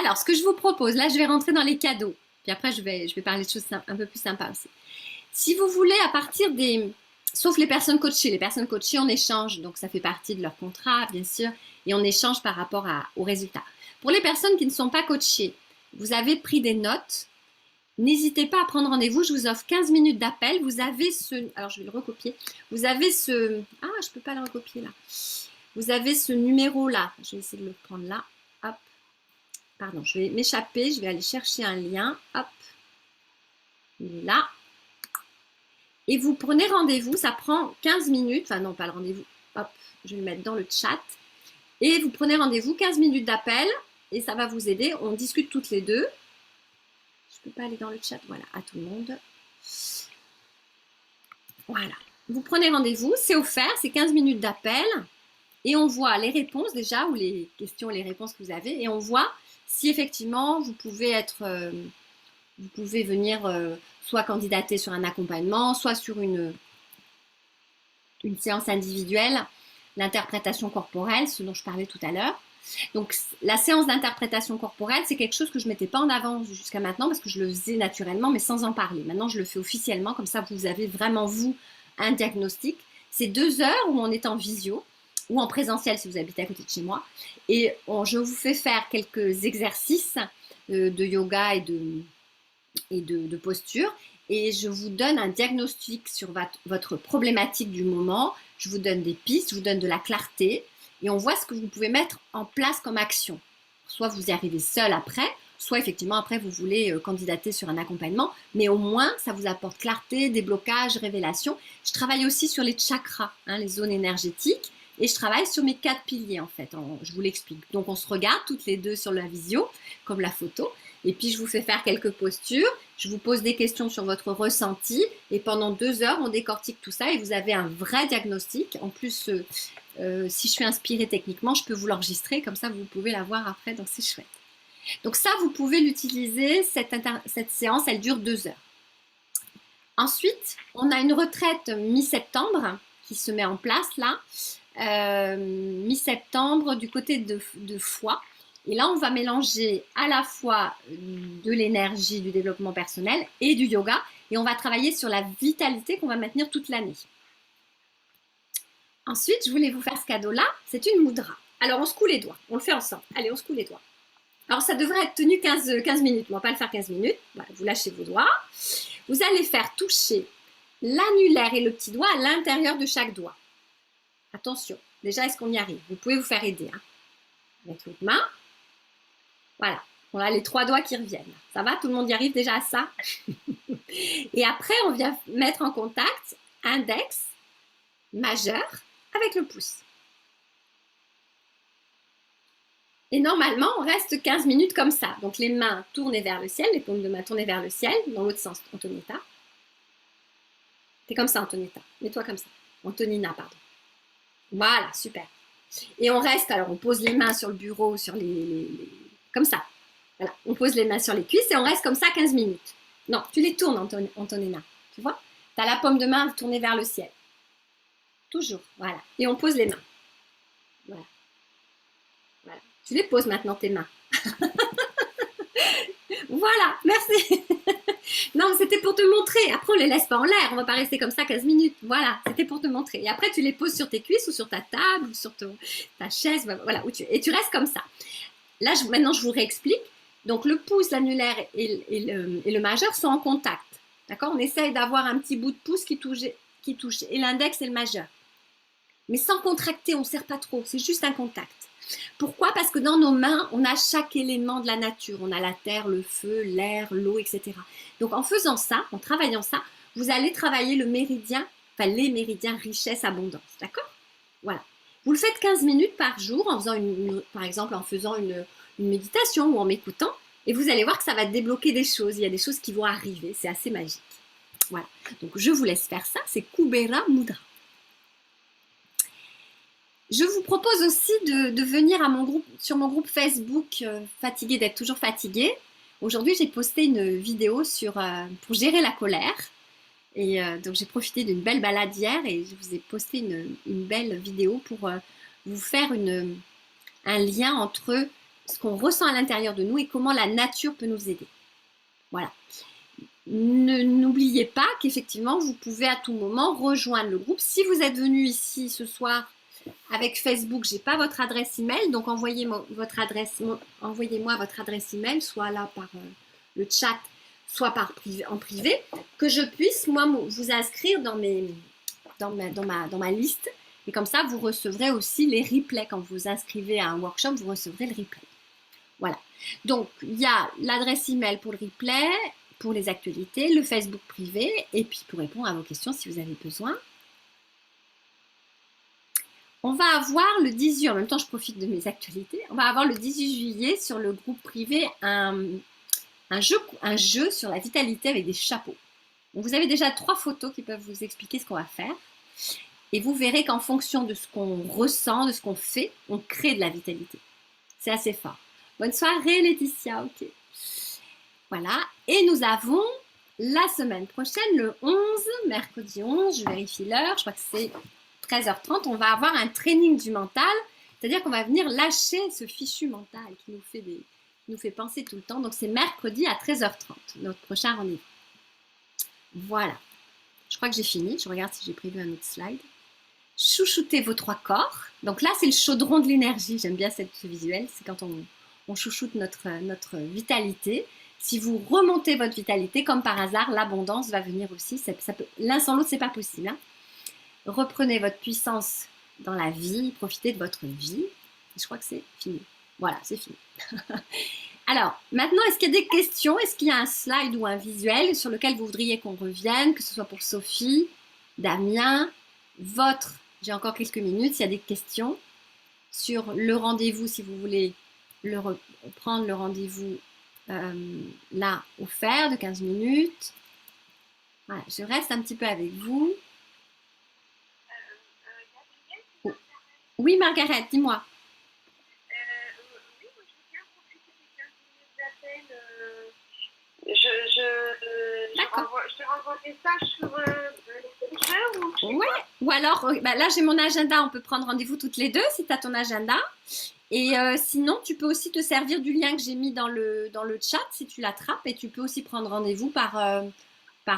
Alors, ce que je vous propose, là, je vais rentrer dans les cadeaux. Puis après, je vais parler de choses un peu plus sympas aussi. Si vous voulez, à partir des... Sauf les personnes coachées, on échange, donc ça fait partie de leur contrat, bien sûr, et on échange par rapport aux résultats. Pour les personnes qui ne sont pas coachées, vous avez pris des notes. N'hésitez pas à prendre rendez-vous, je vous offre 15 minutes d'appel. Vous avez ce... Alors, je vais le recopier. Vous avez ce... Ah, je ne peux pas le recopier là. Vous avez ce numéro-là. Je vais essayer de le prendre là. Hop. Pardon, je vais m'échapper. Je vais aller chercher un lien. Hop. Il est là. Et vous prenez rendez-vous. Ça prend 15 minutes. Enfin, non, pas le rendez-vous. Hop. Je vais le mettre dans le chat. Et vous prenez rendez-vous, 15 minutes d'appel. Et ça va vous aider. On discute toutes les deux. Je ne peux pas aller dans le chat, voilà, à tout le monde. Voilà, vous prenez rendez-vous, c'est offert, c'est 15 minutes d'appel et on voit les réponses déjà, ou les questions, les réponses que vous avez, et on voit si effectivement vous pouvez venir soit candidater sur un accompagnement, soit sur une séance individuelle, l'interprétation corporelle, ce dont je parlais tout à l'heure. Donc, la séance d'interprétation corporelle, c'est quelque chose que je ne mettais pas en avant jusqu'à maintenant parce que je le faisais naturellement, mais sans en parler. Maintenant, je le fais officiellement, comme ça, vous avez vraiment, vous, un diagnostic. C'est 2 heures où on est en visio ou en présentiel si vous habitez à côté de chez moi. Et je vous fais faire quelques exercices de yoga et de posture. Et je vous donne un diagnostic sur votre problématique du moment. Je vous donne des pistes, je vous donne de la clarté. Et on voit ce que vous pouvez mettre en place comme action. Soit vous y arrivez seul après, soit effectivement après vous voulez candidater sur un accompagnement, mais au moins ça vous apporte clarté, déblocage, révélation. Je travaille aussi sur les chakras, les zones énergétiques, et je travaille sur mes 4 piliers en fait, je vous l'explique. Donc on se regarde toutes les deux sur la visio, comme la photo, et puis je vous fais faire quelques postures, je vous pose des questions sur votre ressenti, et pendant 2 heures on décortique tout ça, et vous avez un vrai diagnostic. En plus, si je suis inspirée techniquement, je peux vous l'enregistrer, comme ça vous pouvez la voir après, donc c'est chouette. Donc ça, vous pouvez l'utiliser, cette séance, elle dure 2 heures. Ensuite, on a une retraite mi-septembre qui se met en place là, mi-septembre du côté de Foix. Et là, on va mélanger à la fois de l'énergie du développement personnel et du yoga, et on va travailler sur la vitalité qu'on va maintenir toute l'année. Ensuite, je voulais vous faire ce cadeau-là, c'est une mudra. Alors, on se coud les doigts, on le fait ensemble. Allez, on se coud les doigts. Alors, ça devrait être tenu 15 minutes, on ne va pas le faire 15 minutes. Voilà, vous lâchez vos doigts. Vous allez faire toucher l'annulaire et le petit doigt à l'intérieur de chaque doigt. Attention, déjà, est-ce qu'on y arrive? Vous pouvez vous faire aider avec l'autre main. Voilà, on a les 3 doigts qui reviennent. Ça va? Tout le monde y arrive déjà à ça? Et après, on vient mettre en contact index, majeur, avec le pouce. Et normalement, on reste 15 minutes comme ça. Donc, les mains tournées vers le ciel, les paumes de main tournées vers le ciel, dans l'autre sens, Antonietta. T'es comme ça, Antonietta. Mets-toi comme ça. Antonina, pardon. Voilà, super. Et on reste, alors on pose les mains sur le bureau, sur comme ça. Voilà, on pose les mains sur les cuisses et on reste comme ça 15 minutes. Non, tu les tournes, Antonina. Tu vois? Tu as la paume de main tournée vers le ciel. Toujours, voilà. Et on pose les mains. Voilà. Voilà. Tu les poses maintenant, tes mains. Voilà, merci. Non, c'était pour te montrer. Après, on les laisse pas en l'air. On va pas rester comme ça 15 minutes. Voilà, c'était pour te montrer. Et après, tu les poses sur tes cuisses ou sur ta table ou sur ta chaise. Voilà, et tu restes comme ça. Là, maintenant, je vous réexplique. Donc, le pouce, l'annulaire et le majeur sont en contact. D'accord? On essaye d'avoir un petit bout de pouce qui touche et l'index et le majeur. mais sans contracter, on ne serre pas trop, c'est juste un contact. Pourquoi? Parce que dans nos mains, on a chaque élément de la nature. On a la terre, le feu, l'air, l'eau, etc. Donc en faisant ça, en travaillant ça, vous allez travailler le méridien, enfin les méridiens richesse, abondance. D'accord? Voilà. Vous le faites 15 minutes par jour, en faisant par exemple en faisant une méditation ou en m'écoutant, et vous allez voir que ça va débloquer des choses. Il y a des choses qui vont arriver, c'est assez magique. Voilà. Donc je vous laisse faire ça, c'est Kubera Mudra. Je vous propose aussi de venir à mon groupe, sur mon groupe Facebook Fatigué d'être toujours fatigué. Aujourd'hui, j'ai posté une vidéo pour gérer la colère. Et donc, j'ai profité d'une belle balade hier et je vous ai posté une belle vidéo pour vous faire un lien entre ce qu'on ressent à l'intérieur de nous et comment la nature peut nous aider. Voilà. N'oubliez pas qu'effectivement, vous pouvez à tout moment rejoindre le groupe. Si vous êtes venu ici ce soir, avec Facebook, j'ai pas votre adresse email, donc envoyez-moi votre adresse email, soit là par le chat, soit en privé, que je puisse moi vous inscrire dans ma liste. Et comme ça, vous recevrez aussi les replays. Quand vous vous inscrivez à un workshop, vous recevrez le replay. Voilà. Donc, il y a l'adresse email pour le replay, pour les actualités, le Facebook privé, et puis pour répondre à vos questions si vous avez besoin. On va avoir le 18, en même temps je profite de mes actualités, on va avoir le 18 juillet sur le groupe privé un jeu sur la vitalité avec des chapeaux. Donc vous avez déjà 3 photos qui peuvent vous expliquer ce qu'on va faire. Et vous verrez qu'en fonction de ce qu'on ressent, de ce qu'on fait, on crée de la vitalité. C'est assez fort. Bonne soirée Laetitia, ok. Voilà, et nous avons la semaine prochaine, le 11, mercredi 11, je vérifie l'heure, je crois que c'est 13h30, on va avoir un training du mental, c'est-à-dire qu'on va venir lâcher ce fichu mental qui nous fait penser tout le temps. Donc c'est mercredi à 13h30, notre prochain rendez-vous. Voilà, je crois que j'ai fini, je regarde si j'ai prévu un autre slide. Chouchoutez vos 3 corps. Donc là, c'est le chaudron de l'énergie, j'aime bien ce visuel, c'est quand on chouchoute notre vitalité. Si vous remontez votre vitalité, comme par hasard, l'abondance va venir aussi. L'un sans l'autre, c'est pas possible. Hein. Reprenez votre puissance dans la vie, profitez de votre vie. Je crois que c'est fini. Voilà, c'est fini. Alors, maintenant, est-ce qu'il y a des questions? Est-ce qu'il y a un slide ou un visuel sur lequel vous voudriez qu'on revienne, que ce soit pour Sophie, Damien, j'ai encore quelques minutes, s'il y a des questions sur le rendez-vous, si vous voulez prendre le rendez-vous là, offert de 15 minutes. Voilà, je reste un petit peu avec vous. Oui, Margaret, dis-moi. Oui, moi, je veux bien profiter des 15 minutes d'appel. Je te renvoie des messages sur Messenger ou ouais. Ou alors, là j'ai mon agenda, on peut prendre rendez-vous toutes les deux si tu as ton agenda. Et sinon, tu peux aussi te servir du lien que j'ai mis dans le chat si tu l'attrapes et tu peux aussi prendre rendez-vous par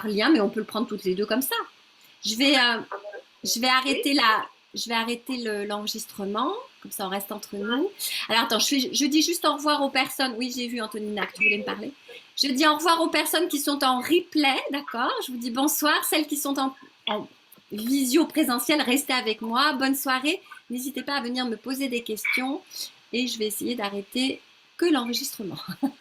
lien, mais on peut le prendre toutes les deux comme ça. Je vais arrêter l'enregistrement, comme ça on reste entre nous. Alors attends, je dis juste au revoir aux personnes. Oui, j'ai vu Antonina que tu voulais me parler. Je dis au revoir aux personnes qui sont en replay, d'accord? Je vous dis bonsoir. Celles qui sont en visio présentiel, restez avec moi. Bonne soirée. N'hésitez pas à venir me poser des questions et je vais essayer d'arrêter que l'enregistrement.